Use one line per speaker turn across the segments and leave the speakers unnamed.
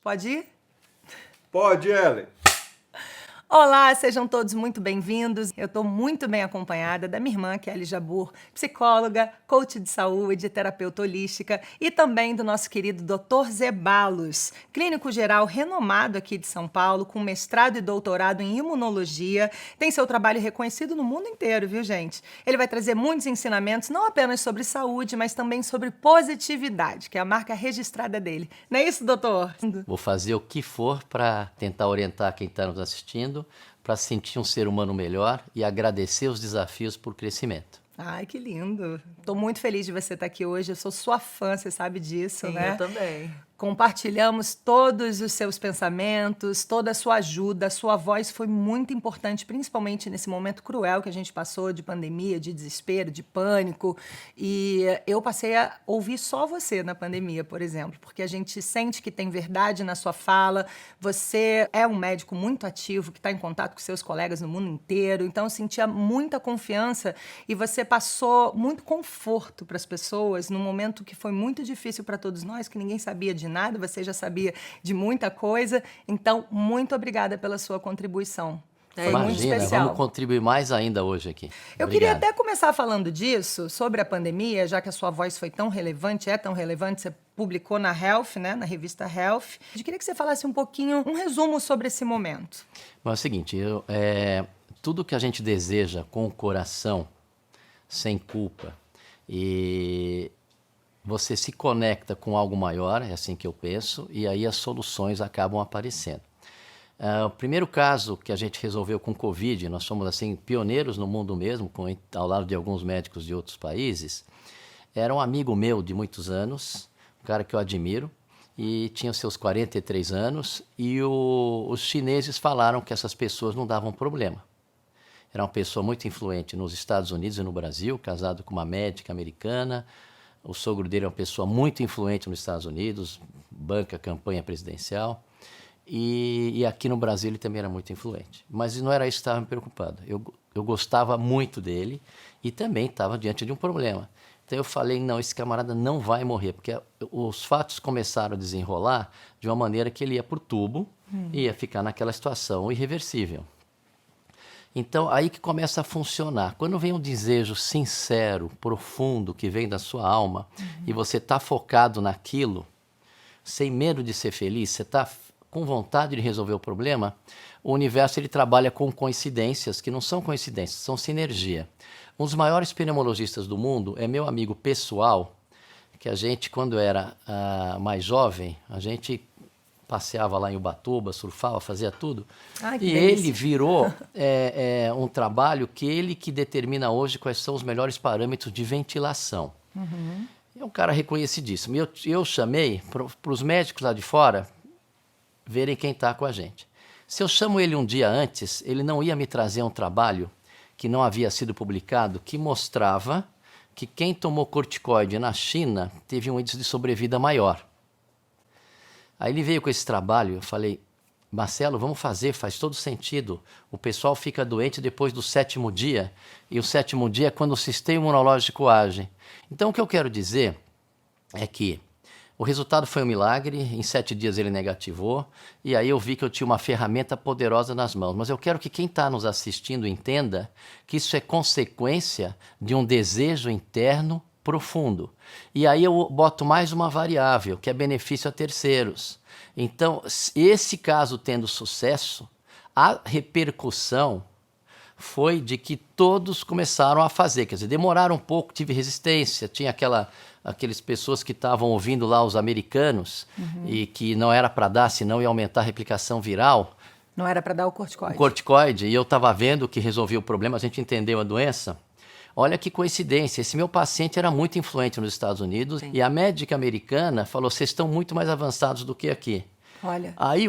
Pode ir?
Pode, Ellen.
Olá, sejam todos muito bem-vindos. Eu estou muito bem acompanhada da minha irmã, Kelly Jabbour, psicóloga, coach de saúde, terapeuta holística, e também do nosso querido Dr. Zeballos, clínico geral renomado aqui de São Paulo, com mestrado e doutorado em imunologia. Tem seu trabalho reconhecido no mundo inteiro, viu, gente? Ele vai trazer muitos ensinamentos, não apenas sobre saúde, mas também sobre positividade, que é a marca registrada dele. Não é isso, doutor?
Vou fazer o que for para tentar orientar quem está nos assistindo, para sentir um ser humano melhor e agradecer os desafios por crescimento.
Ai, que lindo. Estou muito feliz de você estar aqui hoje. Eu sou sua fã, você sabe disso,
Sim,
né?
eu também.
Compartilhamos todos os seus pensamentos, toda a sua ajuda, a sua voz foi muito importante, principalmente nesse momento cruel que a gente passou de pandemia, de desespero, de pânico. E eu passei a ouvir só você na pandemia, por exemplo, porque a gente sente que tem verdade na sua fala. Você é um médico muito ativo, que está em contato com seus colegas no mundo inteiro, então eu sentia muita confiança e você passou muito conforto para as pessoas num momento que foi muito difícil para todos nós, que ninguém sabia de nada, você já sabia de muita coisa, então muito obrigada pela sua contribuição. Foi muito
Imagina,
especial.
vamos contribuir mais ainda hoje aqui.
Eu queria até começar falando disso, sobre a pandemia, já que a sua voz foi tão relevante, é tão relevante, você publicou na Health, né, na revista Health. Eu queria que você falasse um pouquinho, um resumo sobre esse momento.
Mas é o seguinte, tudo que a gente deseja com o coração, sem culpa, e você se conecta com algo maior, é assim que eu penso, e aí as soluções acabam aparecendo. O primeiro caso que a gente resolveu com Covid, nós somos assim pioneiros no mundo mesmo, ao lado de alguns médicos de outros países, era um amigo meu de muitos anos, um cara que eu admiro, e tinha seus 43 anos, e os chineses falaram que essas pessoas não davam problema. Era uma pessoa muito influente nos Estados Unidos e no Brasil, casado com uma médica americana. O sogro dele é uma pessoa muito influente nos Estados Unidos, banca campanha presidencial. E aqui no Brasil ele também era muito influente. Mas não era isso que estava me preocupado. Eu gostava muito dele e também estava diante de um problema. Então eu falei, não, esse camarada não vai morrer, porque os fatos começaram a desenrolar de uma maneira que ele ia por tubo e ia ficar naquela situação irreversível. Então, aí que começa a funcionar. Quando vem um desejo sincero, profundo, que vem da sua alma, e você está focado naquilo, sem medo de ser feliz, você está com vontade de resolver o problema, o universo ele trabalha com coincidências, que não são coincidências, são sinergia. Um dos maiores pneumologistas do mundo é meu amigo pessoal, que a gente, quando era mais jovem, a gente passeava lá em Ubatuba, surfava, fazia tudo.
Ai, que
e
delícia.
ele virou um trabalho que ele que determina hoje quais são os melhores parâmetros de ventilação. É um cara reconhecidíssimo. Eu chamei para os médicos lá de fora verem quem está com a gente. Se eu chamo ele um dia antes, ele não ia me trazer um trabalho que não havia sido publicado, que mostrava que quem tomou corticoide na China teve um índice de sobrevida maior. Aí ele veio com esse trabalho, eu falei, Marcelo, vamos fazer, faz todo sentido. O pessoal fica doente depois do 7º dia, e o 7º dia é quando o sistema imunológico age. Então o que eu quero dizer é que o resultado foi um milagre, em 7 dias ele negativou, e aí eu vi que eu tinha uma ferramenta poderosa nas mãos. Mas eu quero que quem está nos assistindo entenda que isso é consequência de um desejo interno profundo. E aí eu boto mais uma variável, que é benefício a terceiros. Então, esse caso tendo sucesso, a repercussão foi de que todos começaram a fazer. Quer dizer, demoraram um pouco, tive resistência, tinha aquelas pessoas que estavam ouvindo lá os americanos e que não era para dar, senão ia aumentar a replicação viral.
Não era para dar o corticoide.
O corticoide, e eu estava vendo que resolvia o problema, a gente entendeu a doença. Olha que coincidência, esse meu paciente era muito influente nos Estados Unidos. Sim. E a médica americana falou, vocês estão muito mais avançados do que aqui.
Olha.
Aí,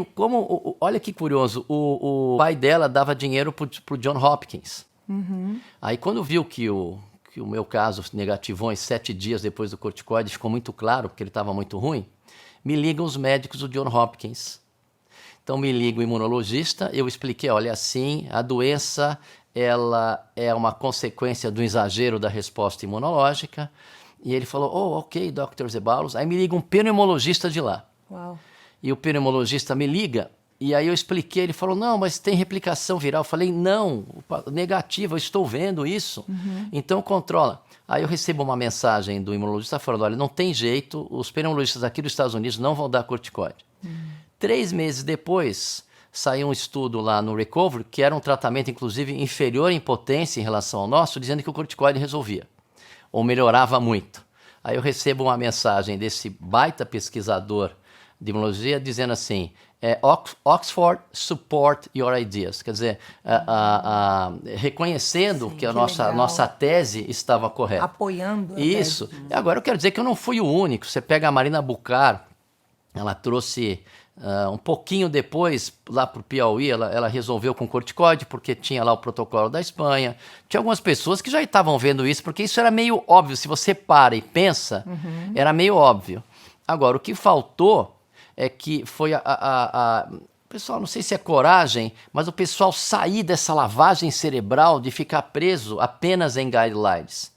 olha que curioso, o pai dela dava dinheiro para o John Hopkins. Aí quando viu que o meu caso negativou em 7 dias depois do corticoide, ficou muito claro, porque ele estava muito ruim, me ligam os médicos do John Hopkins. Então me liga o imunologista, eu expliquei, olha, assim, a doença ela é uma consequência do exagero da resposta imunológica. E ele falou, ok, Dr. Zeballos. Aí me liga um pneumologista de lá.
Uau.
E o pneumologista me liga, e aí eu expliquei, ele falou, não, mas tem replicação viral. Eu falei, não, negativa, eu estou vendo isso, então controla. Aí eu recebo uma mensagem do imunologista falando, olha, não tem jeito, os pneumologistas aqui dos Estados Unidos não vão dar corticoide. 3 meses depois, saiu um estudo lá no Recovery, que era um tratamento, inclusive, inferior em potência em relação ao nosso, dizendo que o corticoide resolvia, ou melhorava muito. Aí eu recebo uma mensagem desse baita pesquisador de imunologia dizendo assim, Oxford support your ideas, quer dizer, reconhecendo que a nossa tese estava correta.
Apoiando a
Isso.
tese.
Agora eu quero dizer que eu não fui o único. Você pega a Marina Bucar, ela trouxe um pouquinho depois, lá para o Piauí, ela resolveu com corticoide, porque tinha lá o protocolo da Espanha. Tinha algumas pessoas que já estavam vendo isso, porque isso era meio óbvio. Se você para e pensa, era meio óbvio. Agora, o que faltou é que foi pessoal, não sei se é coragem, mas o pessoal sair dessa lavagem cerebral de ficar preso apenas em guidelines,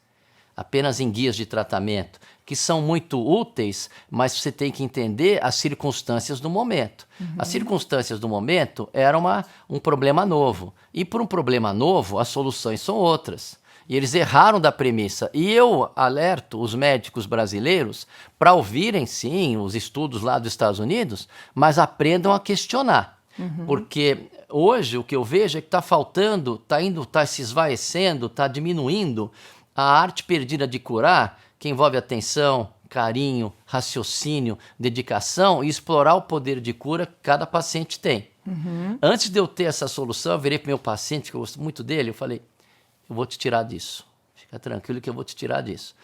apenas em guias de tratamento, que são muito úteis, mas você tem que entender as circunstâncias do momento. As circunstâncias do momento eram um problema novo. E por um problema novo, as soluções são outras. E eles erraram da premissa. E eu alerto os médicos brasileiros para ouvirem, sim, os estudos lá dos Estados Unidos, mas aprendam a questionar. Porque hoje o que eu vejo é que está faltando, está se esvaecendo, está diminuindo a arte perdida de curar, que envolve atenção, carinho, raciocínio, dedicação e explorar o poder de cura que cada paciente tem. Antes de eu ter essa solução, eu virei para o meu paciente, que eu gosto muito dele, eu falei, eu vou te tirar disso. Fica tranquilo que eu vou te tirar disso.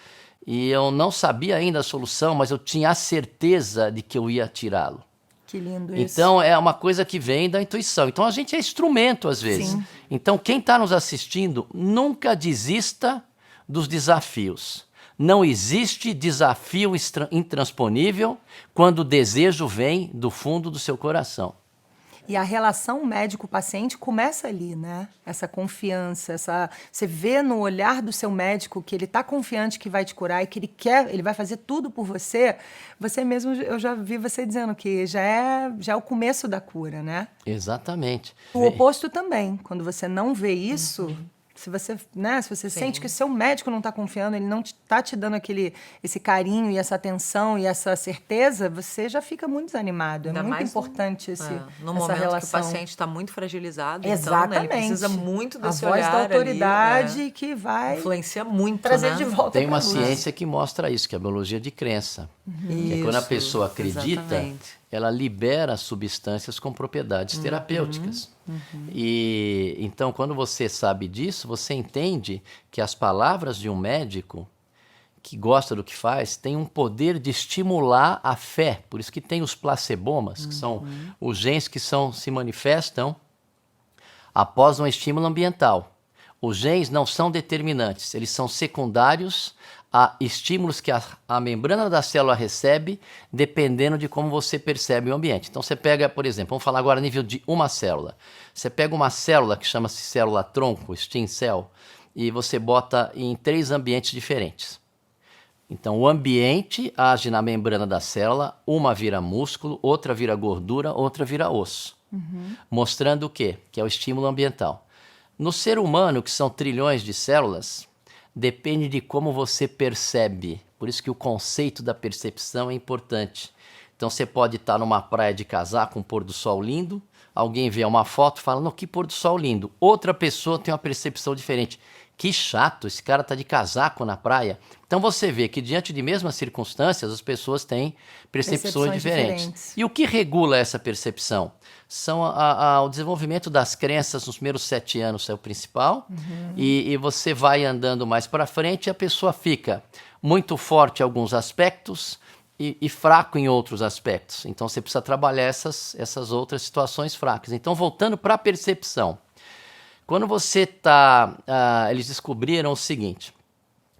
E eu não sabia ainda a solução, mas eu tinha a certeza de que eu ia tirá-lo.
Que lindo isso.
Então, é uma coisa que vem da intuição. Então, a gente é instrumento, às vezes.
Sim.
Então, quem está nos assistindo, nunca desista dos desafios. Não existe desafio intransponível quando o desejo vem do fundo do seu coração.
E a relação médico-paciente começa ali, né? Essa confiança, você vê no olhar do seu médico que ele está confiante que vai te curar e que ele vai fazer tudo por você. Você mesmo, eu já vi você dizendo que já é o começo da cura, né?
Exatamente.
O oposto também, quando você não vê isso, se você sente que o seu médico não está confiando, ele não está te dando esse carinho e essa atenção e essa certeza, você já fica muito desanimado.
Ainda
É muito
mais
importante
no
essa
momento
relação.
que o paciente está muito fragilizado,
Exatamente.
então, né, ele precisa muito desse
a voz
olhar
da autoridade
ali,
que vai
influencia muito,
trazer
né?
de volta
Tem uma
pra luz.
ciência que mostra isso, que é a biologia de crença. Que é quando a
Isso,
pessoa acredita,
exatamente.
ela libera substâncias com propriedades terapêuticas. E então, quando você sabe disso, você entende que as palavras de um médico que gosta do que faz têm um poder de estimular a fé. Por isso que tem os placebomas, que são os genes que se manifestam após um estímulo ambiental. Os genes não são determinantes, eles são secundários a estímulos que a membrana da célula recebe, dependendo de como você percebe o ambiente. Então você pega, por exemplo, vamos falar agora a nível de uma célula. Você pega uma célula que chama-se célula-tronco, stem cell, e você bota em 3 ambientes diferentes. Então o ambiente age na membrana da célula, uma vira músculo, outra vira gordura, outra vira osso. Mostrando o quê? Que é o estímulo ambiental. No ser humano, que são trilhões de células, depende de como você percebe. Por isso que o conceito da percepção é importante. Então você pode estar numa praia de casaco, um pôr do sol lindo, alguém vê uma foto e fala, não, que pôr do sol lindo. Outra pessoa tem uma percepção diferente. Que chato, esse cara está de casaco na praia. Então você vê que diante de mesmas circunstâncias, as pessoas têm percepções diferentes. E o que regula essa percepção? São o desenvolvimento das crenças nos primeiros 7 anos, é o principal. E você vai andando mais para frente e a pessoa fica muito forte em alguns aspectos e fraco em outros aspectos. Então você precisa trabalhar essas outras situações fracas. Então voltando para a percepção. Quando você está... eles descobriram o seguinte,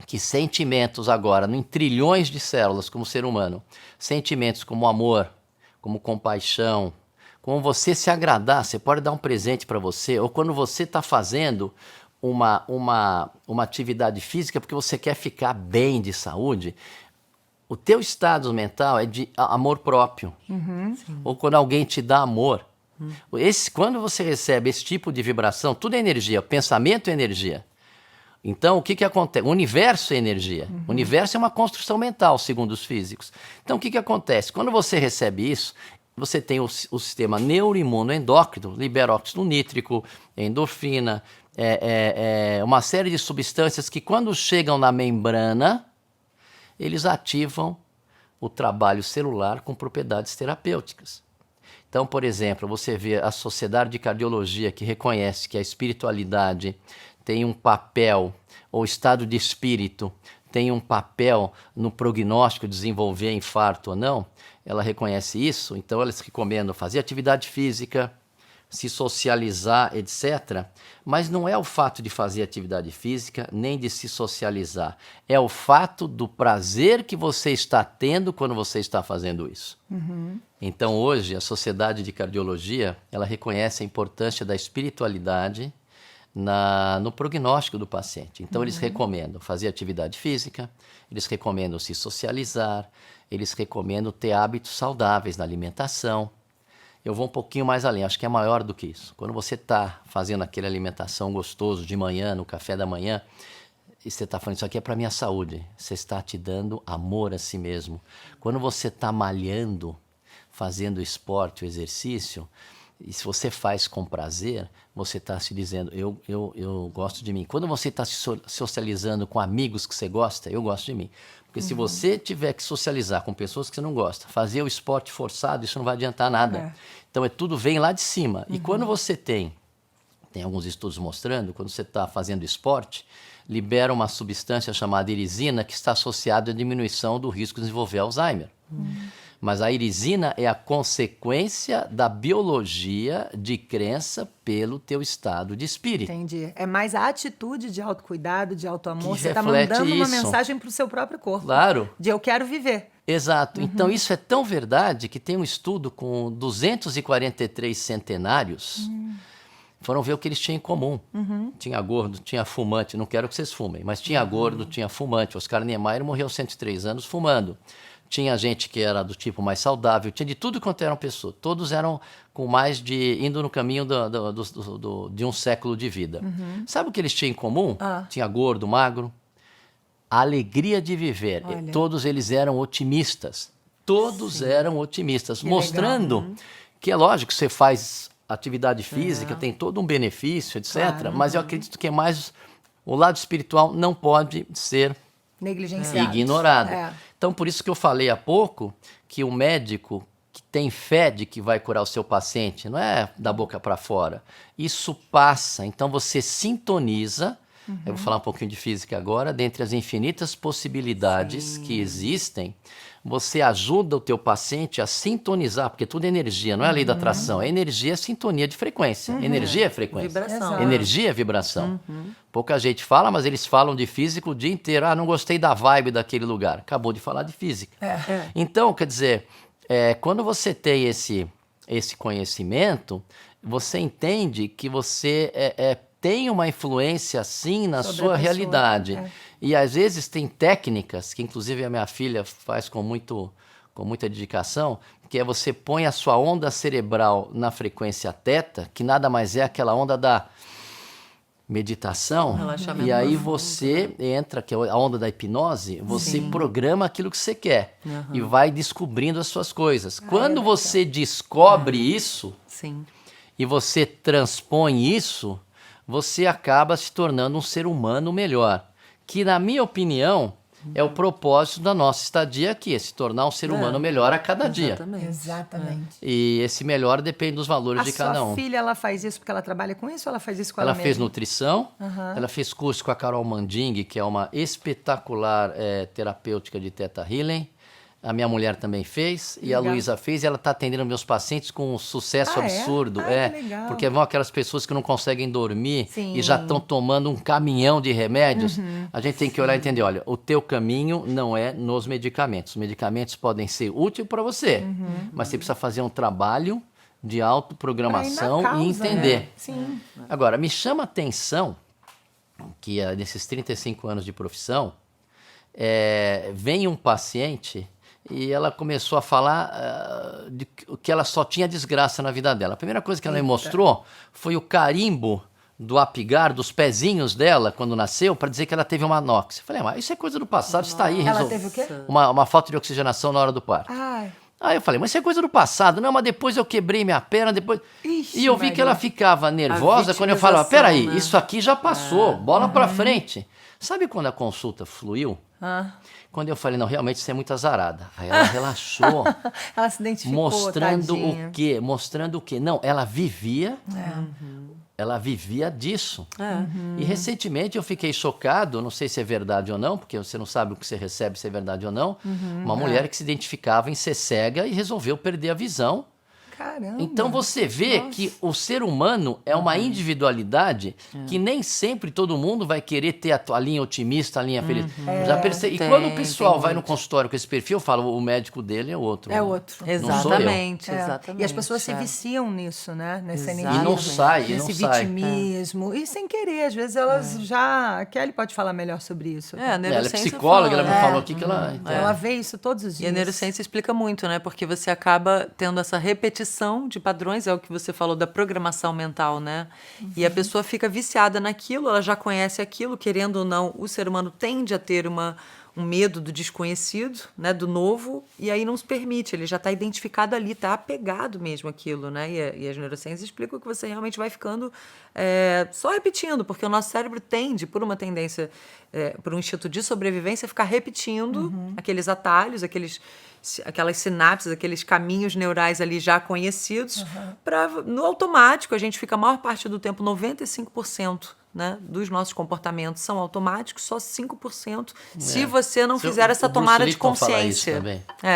que sentimentos agora, em trilhões de células como ser humano, sentimentos como amor, como compaixão, como você se agradar, você pode dar um presente para você, ou quando você está fazendo uma atividade física porque você quer ficar bem de saúde, o teu estado mental é de amor próprio. Ou quando alguém te dá amor. Quando você recebe esse tipo de vibração, tudo é energia, pensamento é energia. Então, o que acontece? O universo é energia. O universo é uma construção mental, segundo os físicos. Então, o que acontece? Quando você recebe isso, você tem o sistema neuroimunoendócrino, libera óxido nítrico, endorfina, uma série de substâncias que, quando chegam na membrana, eles ativam o trabalho celular com propriedades terapêuticas. Então, por exemplo, você vê a Sociedade de Cardiologia, que reconhece que a espiritualidade tem um papel, ou estado de espírito tem um papel no prognóstico de desenvolver infarto ou não, ela reconhece isso, então eles recomendam fazer atividade física, se socializar, etc. Mas não é o fato de fazer atividade física, nem de se socializar. É o fato do prazer que você está tendo quando você está fazendo isso. Então, hoje, a Sociedade de Cardiologia, ela reconhece a importância da espiritualidade no prognóstico do paciente. Então, eles recomendam fazer atividade física, eles recomendam se socializar, eles recomendam ter hábitos saudáveis na alimentação. Eu vou um pouquinho mais além, acho que é maior do que isso. Quando você está fazendo aquela alimentação gostoso de manhã, no café da manhã, e você está falando, isso aqui é para a minha saúde, você está te dando amor a si mesmo. Quando você está malhando, fazendo esporte, o exercício, e se você faz com prazer, você está se dizendo, eu gosto de mim. Quando você está se socializando com amigos que você gosta, eu gosto de mim. Porque se você tiver que socializar com pessoas que você não gosta, fazer o esporte forçado, isso não vai adiantar nada. Então, tudo vem lá de cima. E quando você tem alguns estudos mostrando, quando você está fazendo esporte, libera uma substância chamada irisina que está associada à diminuição do risco de desenvolver Alzheimer. Mas a irisina é a consequência da biologia de crença pelo teu estado de espírito.
Entendi. É mais a atitude de autocuidado, de autoamor.
Que
Você está
reflete
mandando uma
isso.
mensagem para o seu próprio corpo.
Claro.
De eu quero viver.
Exato. Então, isso é tão verdade que tem um estudo com 243 centenários. Foram ver o que eles tinham em comum. Tinha gordo, tinha fumante. Não quero que vocês fumem, mas tinha gordo, tinha fumante. Oscar Niemeyer morreu aos 103 anos fumando. Tinha gente que era do tipo mais saudável, tinha de tudo quanto eram pessoas. Todos eram com mais indo no caminho de um século de vida. Sabe o que eles tinham em comum? Tinha gordo, magro. A alegria de viver.
Olha.
Todos eles eram otimistas. Todos eram otimistas,
Que
mostrando que é lógico, você faz atividade física, tem todo um benefício, etc.
Claro.
Mas eu acredito que é mais o lado espiritual não pode ser
Negligenciado.
ignorado.
É.
Então, por isso que eu falei há pouco que o médico que tem fé de que vai curar o seu paciente, não é da boca para fora. Isso passa. Então, você sintoniza, eu vou falar um pouquinho de física agora, dentre as infinitas possibilidades que existem, você ajuda o teu paciente a sintonizar, porque tudo é energia, não é a lei da atração. Energia é sintonia de frequência. Energia é frequência.
Vibração.
Exato.
Energia é vibração. Pouca gente fala, mas eles falam de física o dia inteiro. Ah, não gostei da vibe daquele lugar. Acabou de falar de física. Então, quer dizer, quando você tem esse conhecimento, você entende que você tem uma influência, sim, na
Sobre a
sua
pessoa,
realidade. E, às vezes, tem técnicas, que inclusive a minha filha faz com muita dedicação, que é você põe a sua onda cerebral na frequência teta, que nada mais é aquela onda da meditação,
Relaxamento
e aí
profundo,
você entra, que é a onda da hipnose, você programa aquilo que você quer e vai descobrindo as suas coisas. Quando você descobre isso
Sim.
e você transpõe isso, você acaba se tornando um ser humano melhor, que, na minha opinião, é o propósito da nossa estadia aqui, é se tornar um ser humano melhor a cada dia.
Exatamente.
Exatamente.
E esse melhor depende dos valores
A
de cada
sua
um.
filha, ela faz isso porque ela trabalha com isso ou ela faz isso com ela
Ela fez
mesma?
nutrição, ela fez curso com a Carol Manding, que é uma espetacular terapêutica de Theta Healing. A minha mulher também fez, e a
Legal.
Luísa fez, e ela está atendendo meus pacientes com um sucesso
Ah, é?
absurdo.
Ah, que legal.
Porque vão aquelas pessoas que não conseguem dormir
Sim.
e já estão tomando um caminhão de remédios. A gente tem que olhar e entender, olha, o teu caminho não é nos medicamentos. Os medicamentos podem ser úteis para você, mas você precisa fazer um trabalho de autoprogramação
Pra ir na
e
causa,
entender.
né? Sim.
Agora, me chama a atenção que nesses 35 anos de profissão, vem um paciente e ela começou a falar de que ela só tinha desgraça na vida dela. A primeira coisa que ela me mostrou foi o carimbo do Apgar, dos pezinhos dela, quando nasceu, para dizer que ela teve uma anóxia. Eu falei, mas isso é coisa do passado, está aí.
Ela teve o quê?
Uma falta de oxigenação na hora do parto.
Ai.
Aí eu falei, mas isso é coisa do passado. Não, mas depois eu quebrei minha perna, depois...
Ixi,
e eu vi que
Maria.
ela ficava nervosa quando eu falava, peraí,
né?
isso aqui já passou, bola pra frente. Sabe quando a consulta fluiu? Quando eu falei, não, realmente você é muito azarada. Aí ela relaxou.
Ela se identificou,
Mostrando
tadinha.
o quê? Mostrando o quê? Não, ela vivia... Ela vivia disso. E recentemente eu fiquei chocado, não sei se é verdade ou não, porque você não sabe o que você recebe, se é verdade ou não. Uma mulher que se identificava em ser cega e resolveu perder a visão.
Caramba.
Então você vê que o ser humano é uma individualidade que nem sempre todo mundo vai querer ter a linha otimista, a linha feliz. Já percebi. E quando o pessoal vai no consultório com esse perfil, eu falo, o médico dele é outro.
É outro.
Não sou eu.
Exatamente,
É.
exatamente.
E as pessoas se viciam nisso, né? Nesse
Exatamente.
E não sai, e
nesse
não sai.
vitimismo. E sem querer, às vezes elas já... A Kelly pode falar melhor sobre isso.
A
Ela é
neurociência
psicóloga, ela
fala,
me falou aqui que ela...
Ela vê isso todos os
E
dias.
a neurociência explica muito, né? Porque você acaba tendo essa repetição de padrões, é o que você falou da programação mental, né? E a pessoa fica viciada naquilo, ela já conhece aquilo, querendo ou não, o ser humano tende a ter um medo do desconhecido, né? Do novo, e aí não se permite, ele já está identificado ali, está apegado mesmo àquilo, né? E as neurociências explicam que você realmente vai ficando só repetindo, porque o nosso cérebro tende, por uma tendência, por um instinto de sobrevivência, a ficar repetindo aqueles atalhos, aquelas sinapses, aqueles caminhos neurais ali já conhecidos, no automático a gente fica a maior parte do tempo, 95%, né, dos nossos comportamentos são automáticos, só 5% se você não fizer essa tomada de consciência.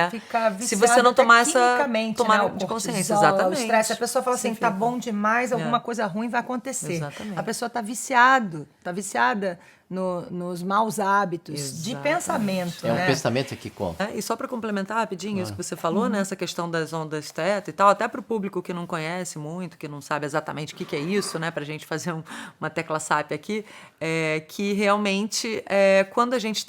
Ficar
Se você não tomar essa
quimicamente,
tomada
né,
de
o
consciência,
cortisol,
exatamente.
o estresse, a pessoa fala assim,
Você
tá
fica.
bom demais, alguma coisa ruim vai acontecer.
Exatamente.
A pessoa tá viciada nos maus hábitos de pensamento,
É um
né?
pensamento que conta.
E só para complementar rapidinho isso que você falou, né, essa questão das ondas teta e tal, até para o público que não conhece muito, que não sabe exatamente o que é isso, né, para a gente fazer uma tecla SAP aqui, que realmente quando a gente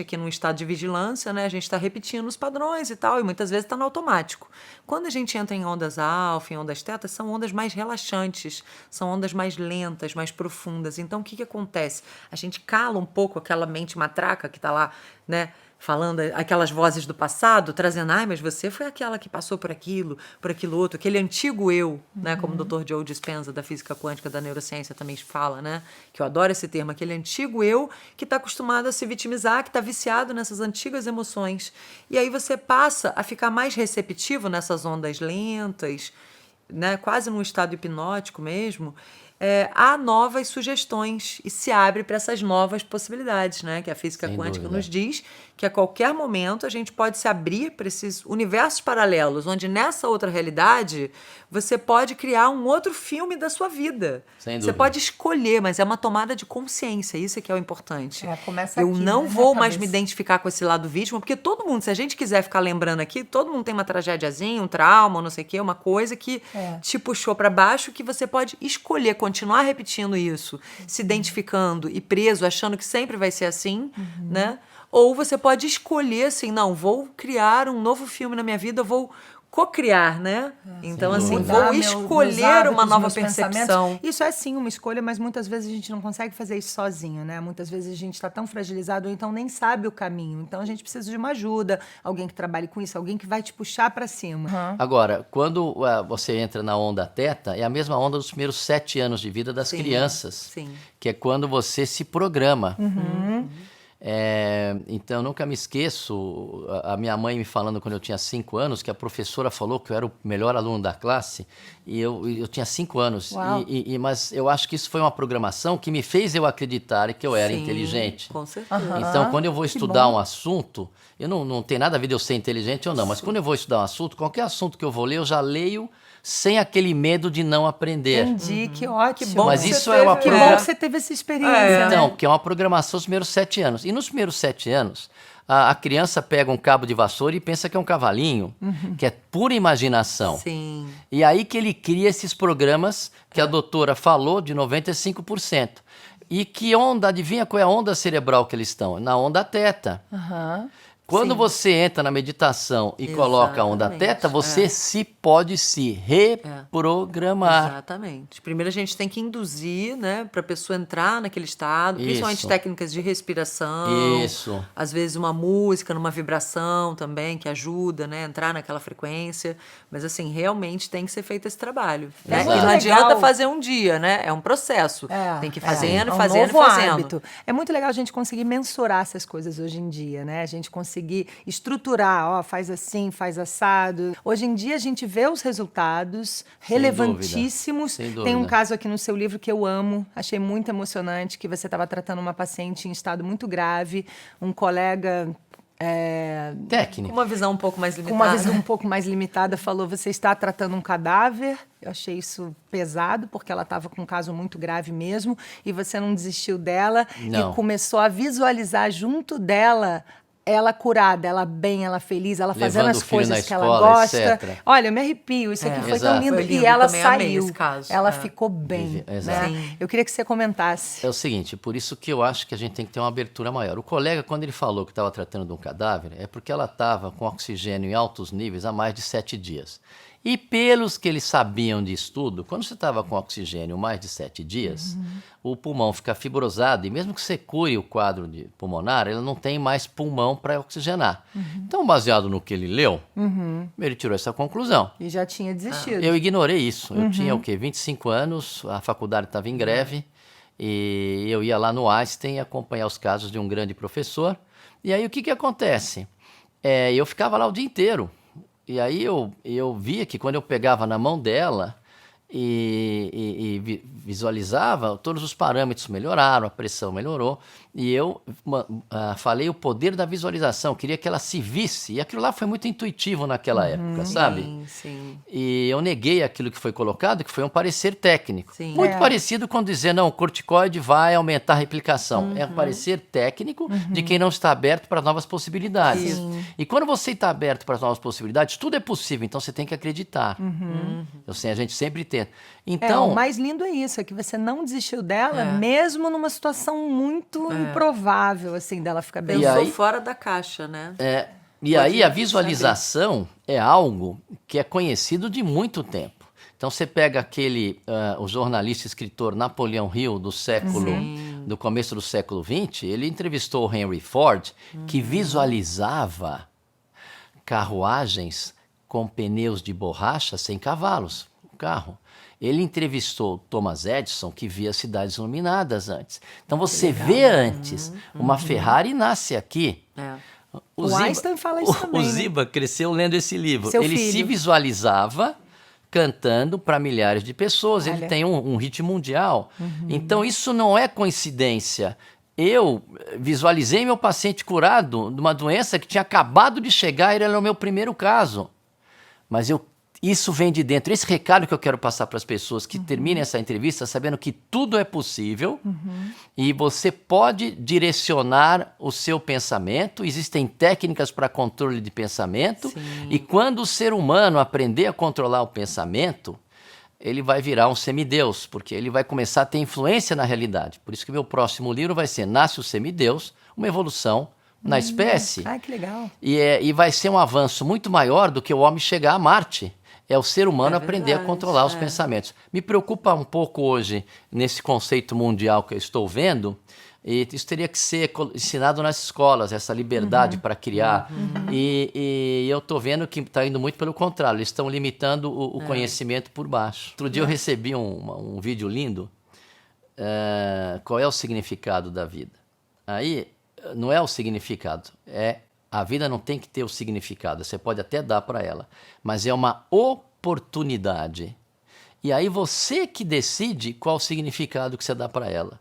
aqui num estado de vigilância, né, a gente está repetindo os padrões e tal, e muitas vezes está no automático. Quando a gente entra em ondas alfa, em ondas teta, são ondas mais relaxantes, são ondas mais lentas, mais profundas. Então, o que acontece? A gente cala um pouco aquela mente matraca que está lá, né, falando aquelas vozes do passado, trazendo, mas você foi aquela que passou por aquilo outro, aquele antigo eu, né, como o Dr. Joe Dispenza, da física quântica, da neurociência, também fala, né, que eu adoro esse termo, aquele antigo eu que está acostumado a se vitimizar, que está viciado nessas antigas emoções. E aí você passa a ficar mais receptivo nessas ondas lentas, né, quase num estado hipnótico mesmo, há novas sugestões e se abre para essas novas possibilidades, né? Que a física
Sem
quântica
dúvida.
nos diz que a qualquer momento a gente pode se abrir para esses universos paralelos, onde nessa outra realidade você pode criar um outro filme da sua vida.
Sem
Você
dúvida.
pode escolher, mas é uma tomada de consciência, isso é que é o importante.
Começa
Eu
aqui,
não
né,
vou
na
mais
cabeça.
me identificar com esse lado vítima, porque todo mundo, se a gente quiser ficar lembrando aqui, todo mundo tem uma tragédiazinha, um trauma, não sei o quê, uma coisa que te puxou para baixo, que você pode escolher continuar repetindo isso, se identificando e preso, achando que sempre vai ser assim, né? Ou você pode escolher assim, não, vou criar um novo filme na minha vida, vou co-criar, né? Então, assim,
dúvida.
vou
Mudar meus
escolher
hábitos,
uma nova
meus pensamentos.
percepção.
Isso é sim uma escolha, mas muitas vezes a gente não consegue fazer isso sozinho, né? Muitas vezes a gente está tão fragilizado ou então nem sabe o caminho. Então a gente precisa de uma ajuda, alguém que trabalhe com isso, alguém que vai te puxar para cima.
Agora, quando você entra na onda teta, é a mesma onda dos primeiros 7 anos de vida das crianças.
Sim.
Que é quando você se programa. Então, eu nunca me esqueço, a minha mãe me falando quando eu tinha 5 anos, que a professora falou que eu era o melhor aluno da classe, e eu tinha 5 anos.
Uau.
Mas eu acho que isso foi uma programação que me fez eu acreditar que eu era
Sim,
inteligente.
Com certeza.
Então, quando eu vou estudar um assunto, eu não tem nada a ver de eu ser inteligente ou não, mas quando eu vou estudar um assunto, qualquer assunto que eu vou ler, eu já leio sem aquele medo de não aprender.
Entendi, que ótimo.
Que bom
Mas
que
isso
você
é uma
Que
teve,
bom
né?
que você teve essa experiência, né?
Então, que é uma programação dos primeiros 7 anos. E nos primeiros 7 anos, a criança pega um cabo de vassoura e pensa que é um cavalinho, que é pura imaginação.
Sim.
E aí que ele cria esses programas que a doutora falou, de 95%. E que onda, adivinha qual é a onda cerebral que eles estão? Na onda teta.
Aham.
Quando
Sim.
você entra na meditação e coloca a onda
Exatamente,
teta, você pode se reprogramar.
Exatamente. Primeiro a gente tem que induzir, né, para a pessoa entrar naquele estado, principalmente
Isso.
técnicas de respiração.
Isso.
Às vezes uma música, numa vibração também, que ajuda, né, a entrar naquela frequência. Mas assim, realmente tem que ser feito esse trabalho. Né?
Exato.
E não
Legal.
adianta fazer um dia, né? É um processo. Tem que ir fazendo,
um
fazendo e
novo
fazendo.
hábito. É muito legal a gente conseguir mensurar essas coisas hoje em dia, né? A gente conseguir estruturar, ó, faz assim, faz assado. Hoje em dia a gente vê os resultados relevantíssimos.
Sem dúvida.
Tem um caso aqui no seu livro que eu amo, achei muito emocionante, que você estava tratando uma paciente em estado muito grave, um colega
Com
Técnico.
uma visão um pouco mais
com
limitada.
uma visão um pouco mais limitada falou: você está tratando um cadáver. Eu achei isso pesado, porque ela estava com um caso muito grave mesmo, e você não desistiu dela
Não.
e começou a visualizar junto dela ela curada, ela bem, ela feliz, ela fazendo
Levando
as
o filho
coisas
na
que ela
escola,
gosta.
etc.
Olha, eu me arrepio, isso aqui foi tão
Exato.
lindo.
Foi lindo,
E ela
também amei
saiu,
esse caso.
ela
É.
ficou bem.
Exato.
Né? Eu queria que você comentasse.
É o seguinte, por isso que eu acho que a gente tem que ter uma abertura maior. O colega, quando ele falou que estava tratando de um cadáver, é porque ela estava com oxigênio em altos níveis há mais de 7 dias. E pelos que eles sabiam de estudo, quando você estava com oxigênio mais de 7 dias, o pulmão fica fibrosado, e mesmo que você cure o quadro pulmonar, ele não tem mais pulmão para oxigenar. Então, baseado no que ele leu, ele tirou essa conclusão.
E já tinha desistido.
Eu ignorei isso. Eu tinha, 25 anos, a faculdade estava em greve, e eu ia lá no Einstein acompanhar os casos de um grande professor. E aí, o que acontece? Eu ficava lá o dia inteiro. E aí eu via que quando eu pegava na mão dela e visualizava, todos os parâmetros melhoraram, a pressão melhorou. E eu falei o poder da visualização, queria que ela se visse. E aquilo lá foi muito intuitivo naquela época, sabe?
Sim, sim.
E eu neguei aquilo que foi colocado, que foi um parecer técnico.
Sim.
Muito parecido com dizer, não, o corticoide vai aumentar a replicação. É um parecer técnico de quem não está aberto para novas possibilidades. E quando você está aberto para novas possibilidades, tudo é possível, então você tem que acreditar. Eu sei, a gente sempre tenta. Então,
o mais lindo é isso, é que você não desistiu dela, mesmo numa situação muito improvável, assim, dela ficar bem.
E
Pensou
aí-
fora da caixa, né?
E
Pode
aí a
saber.
visualização é algo que é conhecido de muito tempo. Então você pega o jornalista e escritor Napoleão Hill do começo do século XX, ele entrevistou o Henry Ford, que visualizava carruagens com pneus de borracha sem cavalos, o carro. Ele entrevistou Thomas Edison, que via cidades iluminadas antes. Então você vê antes, uma Ferrari nasce aqui.
O Einstein fala isso também,
O
né?
Ziba cresceu lendo esse livro.
Seu
Ele se
filho.
visualizava cantando para milhares de pessoas. Ele
Olha.
tem um hit mundial. Então isso não é coincidência. Eu visualizei meu paciente curado de uma doença que tinha acabado de chegar, ele era o meu primeiro caso. Mas isso vem de dentro. Esse recado que eu quero passar para as pessoas que terminem essa entrevista sabendo que tudo é possível e você pode direcionar o seu pensamento. Existem técnicas para controle de pensamento. E quando o ser humano aprender a controlar o pensamento, ele vai virar um semideus, porque ele vai começar a ter influência na realidade. Por isso que meu próximo livro vai ser Nasce o Semideus, uma evolução na espécie.
Ai, que legal.
E vai ser um avanço muito maior do que o homem chegar a Marte. É o ser humano aprender a
verdade,
controlar os pensamentos. Me preocupa um pouco hoje, nesse conceito mundial que eu estou vendo, e isso teria que ser ensinado nas escolas, essa liberdade para criar. E eu estou vendo que está indo muito pelo contrário, eles estão limitando o conhecimento por baixo. Outro dia eu recebi um vídeo lindo, qual é o significado da vida? Aí, não é o significado, a vida não tem que ter o significado, você pode até dar para ela, mas é uma oportunidade. E aí você que decide qual o significado que você dá para ela.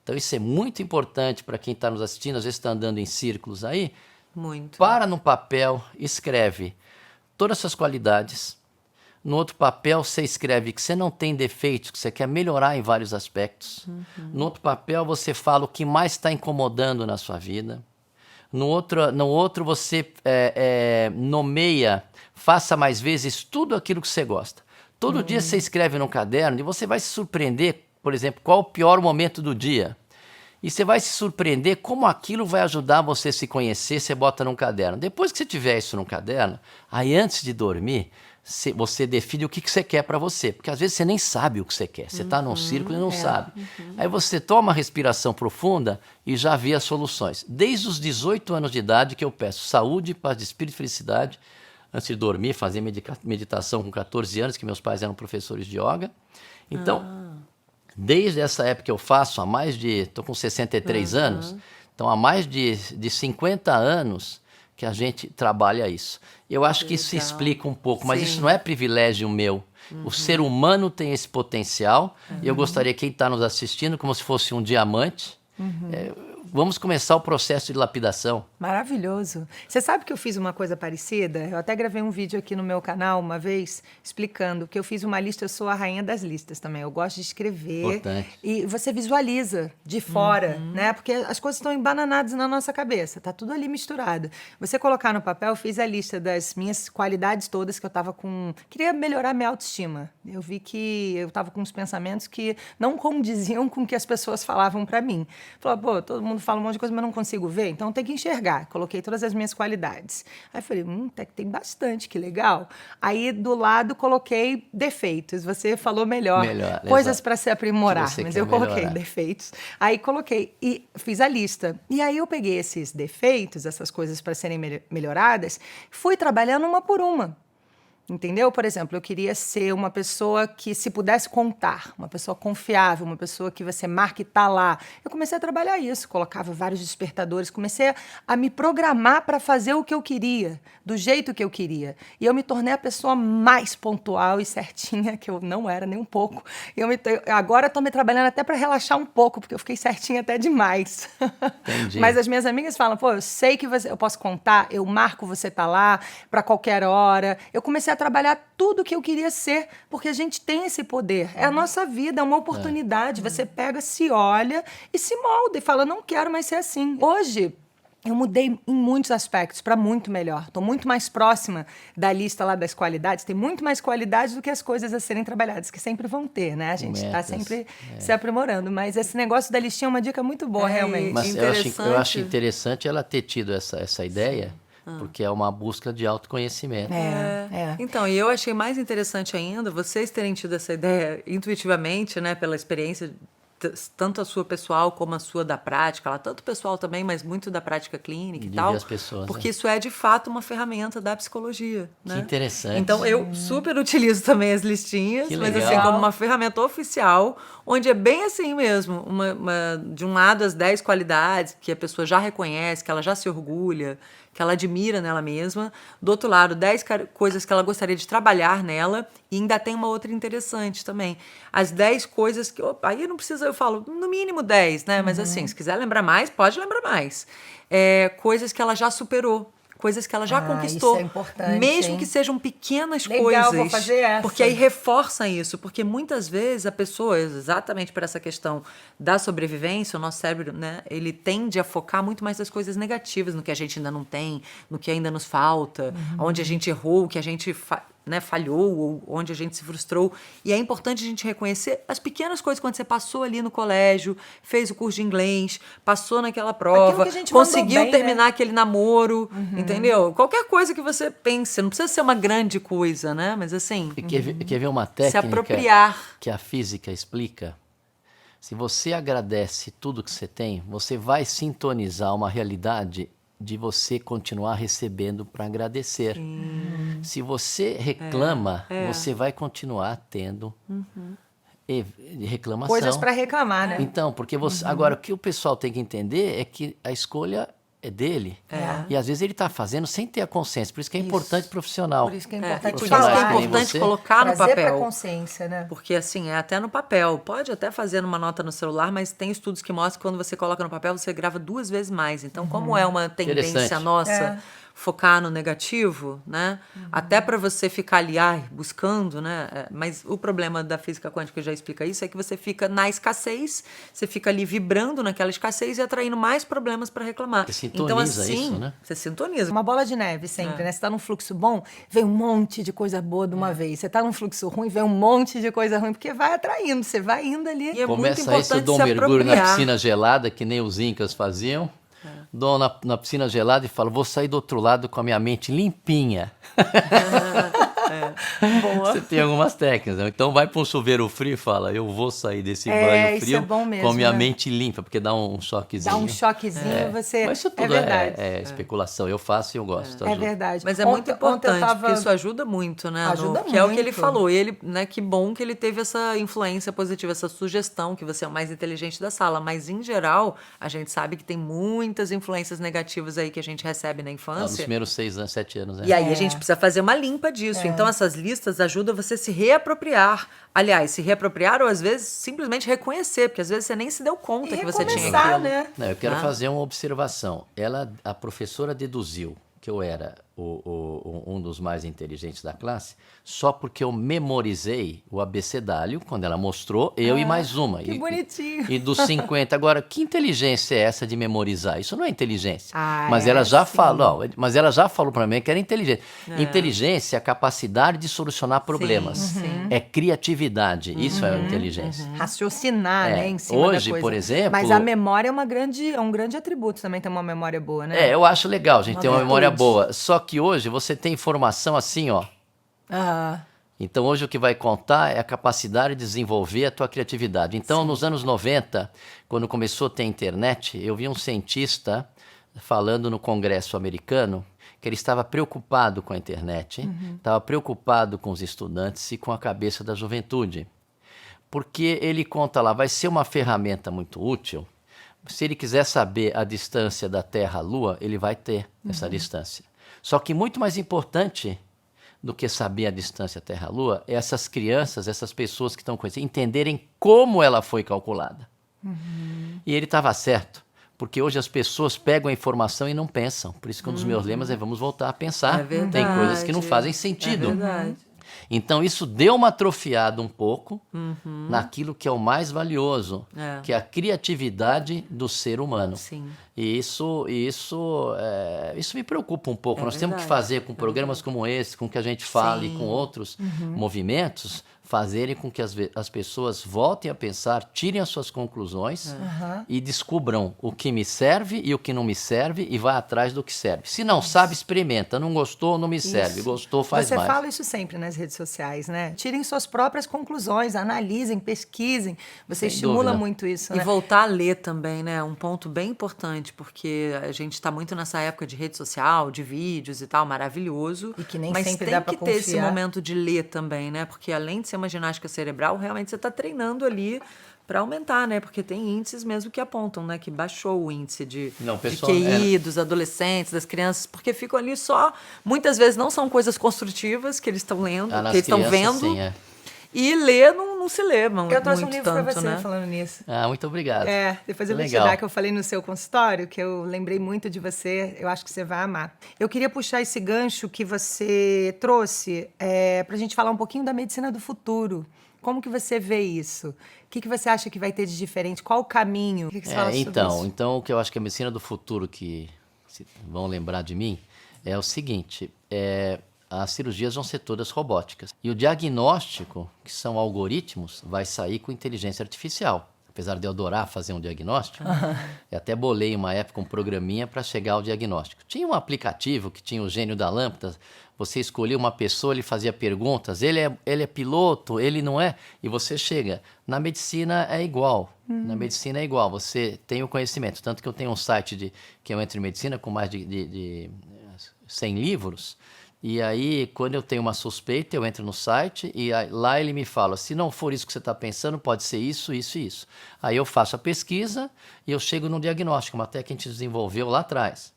Então isso é muito importante para quem está nos assistindo, às vezes está andando em círculos aí.
Muito.
Para no papel, escreve todas as suas qualidades. No outro papel, você escreve que você não tem defeitos, que você quer melhorar em vários aspectos. No outro papel, você fala o que mais está incomodando na sua vida. No outro você nomeia, faça mais vezes tudo aquilo que você gosta. Todo dia você escreve no caderno e você vai se surpreender, por exemplo, qual o pior momento do dia. E você vai se surpreender como aquilo vai ajudar você a se conhecer, você bota num caderno. Depois que você tiver isso num caderno, aí antes de dormir, você define o que você quer para você. Porque às vezes você nem sabe o que você quer. Você está num círculo e não sabe. Aí você toma uma respiração profunda e já vê as soluções. Desde os 18 anos de idade que eu peço saúde, paz de espírito e felicidade. Antes de dormir, fazer meditação com 14 anos, que meus pais eram professores de yoga. Então, desde essa época que eu faço, estou com 63 anos, então há mais de 50 anos que a gente trabalha isso. Eu acho que isso explica um pouco, mas isso não é privilégio meu. O ser humano tem esse potencial, e eu gostaria que quem está nos assistindo, como se fosse um diamante, vamos começar o processo de lapidação.
Maravilhoso. Você sabe que eu fiz uma coisa parecida? Eu até gravei um vídeo aqui no meu canal uma vez explicando que eu fiz uma lista, eu sou a rainha das listas também. Eu gosto de escrever.
Importante.
E você visualiza de fora, né? Porque as coisas estão embananadas na nossa cabeça, tá tudo ali misturado. Você colocar no papel, eu fiz a lista das minhas qualidades todas que eu tava com... Queria melhorar minha autoestima. Eu vi que eu tava com uns pensamentos que não condiziam com o que as pessoas falavam para mim. Falou, pô, todo mundo fala um monte de coisa, mas não consigo ver, então tem que enxergar. Coloquei todas as minhas qualidades. Aí falei, até que tem bastante, que legal. Aí do lado coloquei defeitos. Você falou melhor coisas para se aprimorar, mas eu coloquei defeitos. Aí coloquei e fiz a lista. E aí eu peguei esses defeitos, essas coisas para serem melhoradas, fui trabalhando uma por uma. Entendeu? Por exemplo, eu queria ser uma pessoa que se pudesse contar, uma pessoa confiável, uma pessoa que você marca e tá lá. Eu comecei a trabalhar isso, colocava vários despertadores, comecei a me programar para fazer o que eu queria, do jeito que eu queria. E eu me tornei a pessoa mais pontual e certinha, que eu não era nem um pouco. Agora estou me trabalhando até para relaxar um pouco, porque eu fiquei certinha até demais.
Entendi.
Mas as minhas amigas falam, pô, eu sei que eu posso contar, eu marco você tá lá para qualquer hora. Eu comecei a trabalhar tudo que eu queria ser, porque a gente tem esse poder. É a nossa vida, é uma oportunidade. Você pega, se olha e se molda e fala, não quero mais ser assim. Hoje, eu mudei em muitos aspectos para muito melhor. Estou muito mais próxima da lista lá das qualidades. Tem muito mais qualidades do que as coisas a serem trabalhadas, que sempre vão ter, né? A gente está sempre se aprimorando. Mas esse negócio da listinha é uma dica muito boa, realmente.
Mas eu acho interessante ela ter tido essa ideia, porque é uma busca de autoconhecimento.
Então, e eu achei mais interessante ainda vocês terem tido essa ideia intuitivamente, né, pela experiência, tanto a sua pessoal como a sua da prática, lá, tanto pessoal também, mas muito da prática clínica e
De
tal.
ver as pessoas,
porque isso é, de fato, uma ferramenta da psicologia. Né?
Que interessante.
Então, eu super utilizo também as listinhas,
Que
mas
legal.
assim, como uma ferramenta oficial, onde é bem assim mesmo, de um lado as 10 qualidades que a pessoa já reconhece, que ela já se orgulha, que ela admira nela mesma. Do outro lado, 10 coisas que ela gostaria de trabalhar nela. E ainda tem uma outra interessante também. As 10 coisas que... Aí não precisa, eu falo, no mínimo 10, né? Mas assim, se quiser lembrar mais, pode lembrar mais. Coisas que ela já superou. Coisas que ela já conquistou.
Isso é importante,
mesmo que sejam pequenas
Legal,
coisas.
vou fazer essa.
Porque aí reforça isso. Porque muitas vezes a pessoa, exatamente por essa questão da sobrevivência, o nosso cérebro, né, ele tende a focar muito mais nas coisas negativas, no que a gente ainda não tem, no que ainda nos falta, onde a gente errou, o que a gente falhou, ou onde a gente se frustrou. E é importante a gente reconhecer as pequenas coisas, quando você passou ali no colégio, fez o curso de inglês, passou naquela prova, conseguiu terminar aquele namoro, entendeu? Qualquer coisa que você pense, não precisa ser uma grande coisa, né? Mas assim,
Quer ver uma técnica
se apropriar.
Que a física explica? Se você agradece tudo que você tem, você vai sintonizar uma realidade de você continuar recebendo para agradecer. Se você reclama, você vai continuar tendo reclamação.
Coisas para reclamar, né?
Então, porque você... Agora, o que o pessoal tem que entender é que a escolha é dele. E às vezes ele está fazendo sem ter a consciência. Por isso que é importante profissional.
Por isso que é importante
Por isso que é importante colocar no
trazer
papel.
pra consciência, né?
Porque assim, é até no papel. Pode até fazer uma nota no celular, mas tem estudos que mostram que quando você coloca no papel, você grava 2 vezes mais. Então, como é uma tendência nossa focar no negativo, né? Até para você ficar ali, buscando, né? Mas o problema da física quântica, já explica isso, é que você fica na escassez, você fica ali vibrando naquela escassez e atraindo mais problemas para reclamar.
Você sintoniza
então, assim,
isso, né?
Você sintoniza.
Uma bola de neve sempre, né? Você tá num fluxo bom, vem um monte de coisa boa de uma vez. Você tá num fluxo ruim, vem um monte de coisa ruim, porque vai atraindo, você vai indo ali.
E é muito
Começa
importante
isso, eu dou um
se
mergulho na
apropriar.
piscina gelada, que nem os incas faziam. Dou na piscina gelada e falo, vou sair do outro lado com a minha mente limpinha.
Boa.
Você tem algumas técnicas, né? Então vai para um chuveiro frio e fala, eu vou sair desse banho
isso
frio
é bom mesmo,
com a minha
né?
mente limpa, porque dá um choquezinho.
Dá um choquezinho, você...
Mas isso
é
tudo
verdade.
é especulação, eu faço e eu gosto.
É
ajuda.
verdade.
Mas é muito
Ontem eu
importante,
tava-
porque isso ajuda muito, né?
Ajuda
que é o que ele
muito.
falou. Ele, né, que bom que ele teve essa influência positiva, essa sugestão, que você é o mais inteligente da sala. Mas, em geral, a gente sabe que tem muitas influências negativas aí que a gente recebe na
Nos
infância.
primeiros 6 anos, 7 anos.
E aí a gente precisa fazer uma limpa disso. Então, essas listas ajudam você a se reapropriar. Aliás, se reapropriar ou, às vezes, simplesmente reconhecer, porque às vezes você nem se deu conta
E
que você tinha
recomeçar,
aquilo.
né?
Não, eu quero fazer uma observação. A professora deduziu que eu era um dos mais inteligentes da classe só porque eu memorizei o abecedário, quando ela mostrou, eu e mais uma.
que bonitinho.
E dos 50. Agora, que inteligência é essa de memorizar? Isso não é inteligência. Mas
é,
ela já
sim.
falou, mas ela já falou para mim que era inteligente. Inteligência é a capacidade de solucionar problemas.
sim.
É criatividade. Isso é inteligência.
Raciocinar,
É,
né, em cima
hoje,
da coisa.
por exemplo-
Mas a memória é um grande atributo também, ter uma memória boa, né?
Eu acho legal a gente ter uma
virtude.
memória boa. Só que hoje você tem informação assim, ó.
Ah,
Então hoje o que vai contar é a capacidade de desenvolver a tua criatividade. Então nos anos 90, quando começou a ter internet, eu vi um cientista falando no Congresso americano que ele estava preocupado com a internet, estava preocupado com os estudantes e com a cabeça da juventude. Porque ele conta lá, vai ser uma ferramenta muito útil. Se ele quiser saber a distância da Terra à Lua, ele vai ter essa distância. Só que muito mais importante do que saber a distância Terra-Lua é essas crianças, essas pessoas que estão com isso, entenderem como ela foi calculada. E ele estava certo, porque hoje as pessoas pegam a informação e não pensam. Por isso que um dos meus lemas é vamos voltar a pensar.
É verdade.
Tem coisas que não fazem sentido.
É verdade.
Então isso deu uma atrofiada um pouco naquilo que é o mais valioso, que é a criatividade do ser humano.
Sim.
E isso me preocupa um pouco. Nós temos que fazer com programas como esse, com que a gente fale,
Sim.
com outros movimentos, fazerem com que as pessoas voltem a pensar, tirem as suas conclusões e descubram o que me serve e o que não me serve e vá atrás do que serve. Se não sabe, experimenta. Não gostou, não me serve. Gostou, faz
Você
mais.
fala isso sempre nas redes sociais, né? Tirem suas próprias conclusões, analisem, pesquisem. Você
Sem
estimula
dúvida.
muito isso,
E
né?
voltar a ler também, né? Um ponto bem importante, porque a gente está muito nessa época de rede social, de vídeos e tal, maravilhoso.
E que nem
mas
sempre
tem
dá pra
que ter esse
confiar.
momento de ler também, né? Porque além de ser uma ginástica cerebral, realmente você está treinando ali para aumentar, né? Porque tem índices mesmo que apontam, né? Que baixou o índice de
pessoal,
QI, dos adolescentes, das crianças, porque ficam ali só. Muitas vezes não são coisas construtivas que eles estão lendo,
nas
que eles estão
crianças,
vendo.
sim,
E ler não se lê, mano.
Eu trouxe um
muito
livro pra
tanto,
você
né?
falando nisso.
Muito obrigado.
Depois eu vou te
Legal.
dar, que eu falei no seu consultório, que eu lembrei muito de você, eu acho que você vai amar. Eu queria puxar esse gancho que você trouxe pra gente falar um pouquinho da medicina do futuro. Como que você vê isso? O que você acha que vai ter de diferente? Qual o caminho? O que você fala sobre isso?
Então, o que eu acho que a medicina do futuro, que vão lembrar de mim, é o seguinte, as cirurgias vão ser todas robóticas. E o diagnóstico, que são algoritmos, vai sair com inteligência artificial. Apesar de eu adorar fazer um diagnóstico, eu até bolei uma época um programinha para chegar ao diagnóstico. Tinha um aplicativo que tinha o gênio da lâmpada, você escolhia uma pessoa, ele fazia perguntas, ele é piloto, ele não é, e você chega. Na medicina é igual, você tem o conhecimento. Tanto que eu tenho um site que eu entro em medicina com mais de 100 livros, e aí, quando eu tenho uma suspeita, eu entro no site e lá ele me fala, se não for isso que você está pensando, pode ser isso, isso e isso. Aí eu faço a pesquisa e eu chego no diagnóstico, uma técnica que a gente desenvolveu lá atrás.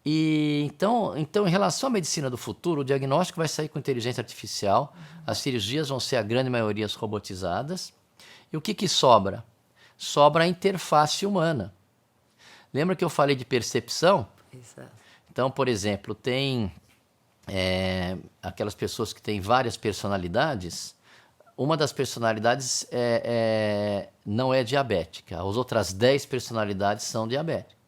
E então, em relação à medicina do futuro, o diagnóstico vai sair com inteligência artificial, as cirurgias vão ser a grande maioria robotizadas. E o que sobra? Sobra a interface humana. Lembra que eu falei de percepção?
Exato.
Então, por exemplo, tem aquelas pessoas que têm várias personalidades. Uma das personalidades não é diabética. As outras 10 personalidades são diabéticas.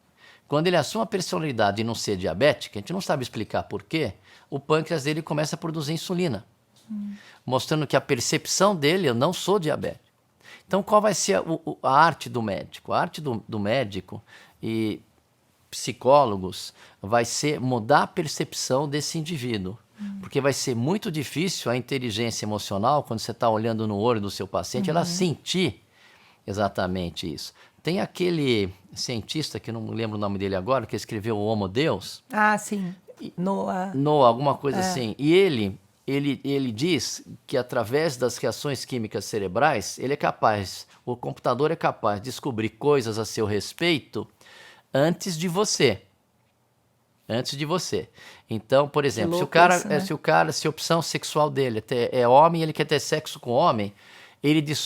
Quando ele assume a personalidade de não ser diabética, a gente não sabe explicar por quê, o pâncreas dele começa a produzir insulina, mostrando que a percepção dele, eu não sou diabético. Então, qual vai ser a arte do médico? A arte do médico e psicólogos vai ser mudar a percepção desse indivíduo. Porque vai ser muito difícil a inteligência emocional, quando você está olhando no olho do seu paciente, ela sentir exatamente isso. Tem aquele cientista, que eu não me lembro o nome dele agora, que escreveu o Homo Deus.
Ah, sim. Noah,
alguma coisa assim. E ele diz que através das reações químicas cerebrais, o computador é capaz de descobrir coisas a seu respeito antes de você. Então, por exemplo, se a opção sexual dele é homem e ele quer ter sexo com homem,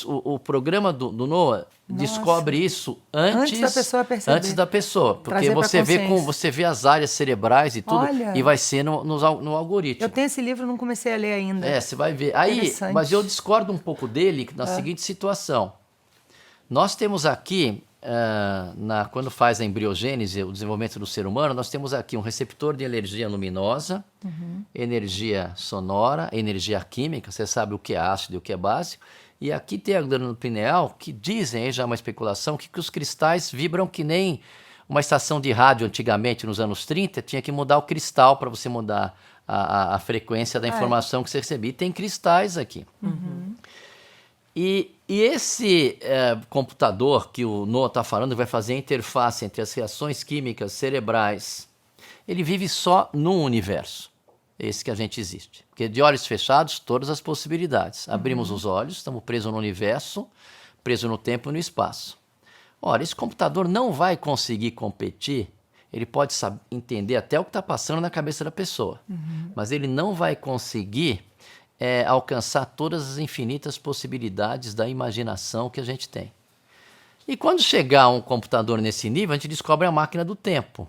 o programa do Noah descobre isso antes
da pessoa perceber.
Antes da pessoa. Porque
Trazer
você vê as áreas cerebrais e tudo, e vai ser no algoritmo.
Eu tenho esse livro, não comecei a ler ainda.
Você vai ver. Mas eu discordo um pouco dele na seguinte situação. Nós temos aqui, quando faz a embriogênese, o desenvolvimento do ser humano, nós temos aqui um receptor de energia luminosa, energia sonora, energia química, você sabe o que é ácido e o que é básico, e aqui tem a glândula pineal, que dizem, aí já é uma especulação, que os cristais vibram que nem uma estação de rádio antigamente, nos anos 30, tinha que mudar o cristal para você mudar a frequência da informação que você recebia. E tem cristais aqui. E esse computador que o Noah está falando, vai fazer a interface entre as reações químicas cerebrais, ele vive só num universo, esse que a gente existe. Porque de olhos fechados, todas as possibilidades. Abrimos os olhos, estamos presos no universo, presos no tempo e no espaço. Ora, esse computador não vai conseguir competir, ele pode entender até o que está passando na cabeça da pessoa, mas ele não vai conseguir alcançar todas as infinitas possibilidades da imaginação que a gente tem. E quando chegar um computador nesse nível, a gente descobre a máquina do tempo.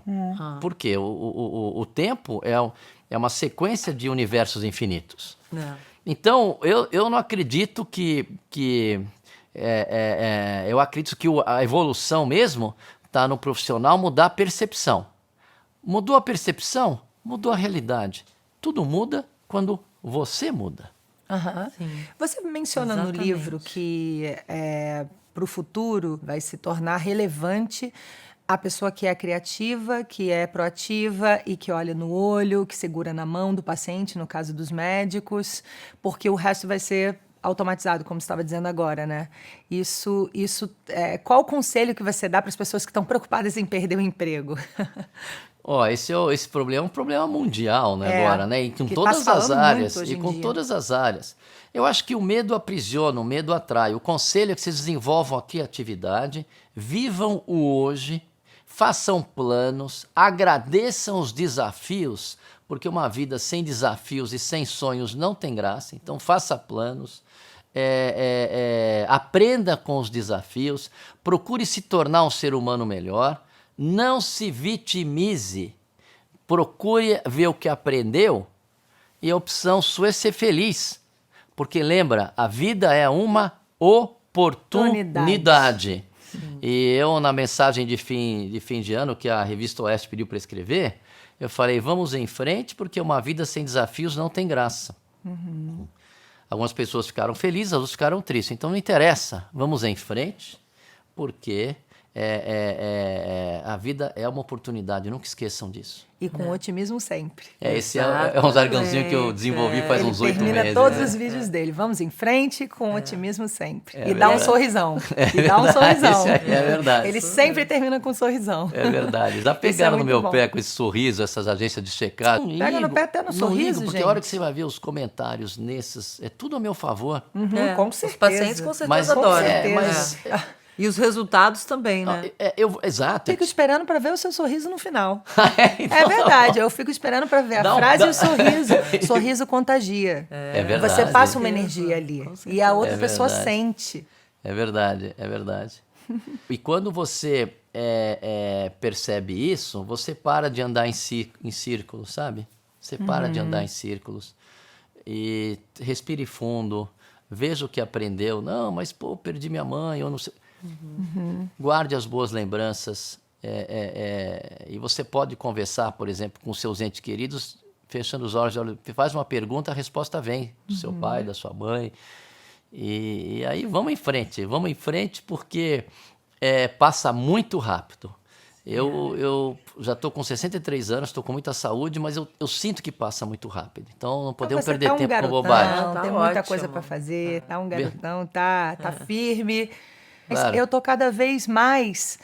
Por quê? O tempo é uma sequência de universos infinitos. Então, eu não acredito eu acredito que a evolução mesmo está no profissional mudar a percepção. Mudou a percepção, mudou a realidade. Tudo muda quando você muda.
Você menciona no livro que para o futuro vai se tornar relevante a pessoa que é criativa, que é proativa e que olha no olho, que segura na mão do paciente, no caso dos médicos, porque o resto vai ser automatizado, como você estava dizendo agora, né? Qual o conselho que você dá para as pessoas que estão preocupadas em perder o emprego?
Esse problema é um problema mundial, né, agora, né? E com
que
todas as áreas.
E
com todas as áreas. Eu acho que o medo aprisiona, o medo atrai. O conselho é que vocês desenvolvam a criatividade, vivam o hoje, façam planos, agradeçam os desafios, porque uma vida sem desafios e sem sonhos não tem graça. Então, faça planos, aprenda com os desafios, procure se tornar um ser humano melhor. Não se vitimize, procure ver o que aprendeu e a opção sua é ser feliz. Porque lembra, a vida é uma oportunidade. E eu, na mensagem de fim de ano, que a Revista Oeste pediu para escrever, eu falei, vamos em frente, porque uma vida sem desafios não tem graça. Algumas pessoas ficaram felizes, outras ficaram tristes. Então não interessa, vamos em frente, porque a vida é uma oportunidade, nunca esqueçam disso.
E com otimismo sempre.
Esse é um jargãozinho que eu desenvolvi faz uns 8 meses.
Ele termina todos os vídeos dele. Vamos em frente com otimismo sempre. E dá um sorrisão. E dá um sorrisão.
É verdade.
Ele sempre termina com um sorrisão.
É verdade. Já pegaram no meu pé com esse sorriso, essas agências de checagem.
Pega no pé até no sorriso,
porque
gente.
a hora que você vai ver os comentários nesses, é tudo a meu favor.
Com certeza.
Os pacientes com certeza adoram. E os resultados também, né?
Exato.
Fico esperando para ver o seu sorriso no final. É verdade, eu fico esperando para ver a frase e o sorriso. O sorriso contagia.
É verdade.
Você passa uma energia ali e a outra pessoa sente.
É verdade, é verdade. E quando você percebe isso, você para de andar em círculos, sabe? Você para de andar em círculos. E respire fundo, veja o que aprendeu. Não, mas pô, perdi minha mãe, eu não sei. Guarde as boas lembranças. E você pode conversar, por exemplo, com seus entes queridos, fechando os olhos, faz uma pergunta, a resposta vem do seu pai, da sua mãe. E aí vamos em frente porque passa muito rápido. Eu já estou com 63 anos, estou com muita saúde, mas eu sinto que passa muito rápido. Então não podemos
Você
perder
tá um
tempo com
garotão,
bobagem.
Tá
tem muita
ótimo.
coisa para fazer, tá um garotão, tá firme. Mas
Claro.
eu tô cada vez mais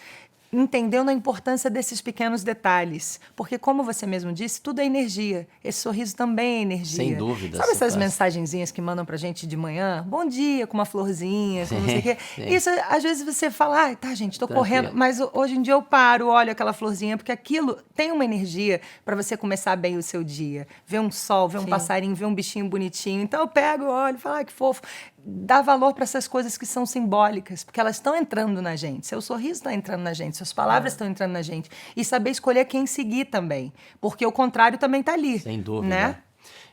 entendendo a importância desses pequenos detalhes. Porque, como você mesmo disse, tudo é energia. Esse sorriso também é energia.
Sem dúvida,
Sabe essas
Cássia.
mensagenzinhas que mandam pra gente de manhã? Bom dia, com uma florzinha, com não sei o quê.
Sim.
Isso, às vezes você fala, tá, gente, tô
Tranquilo.
correndo. Mas hoje em dia eu paro, olho aquela florzinha, porque aquilo tem uma energia para você começar bem o seu dia. Ver um sol, ver um passarinho, ver um bichinho bonitinho. Então eu pego, olho, falo, que fofo. Dá valor para essas coisas que são simbólicas, porque elas estão entrando na gente. Seu sorriso está entrando na gente, suas palavras estão entrando na gente. E saber escolher quem seguir também, porque o contrário também está ali.
Sem dúvida.
Né?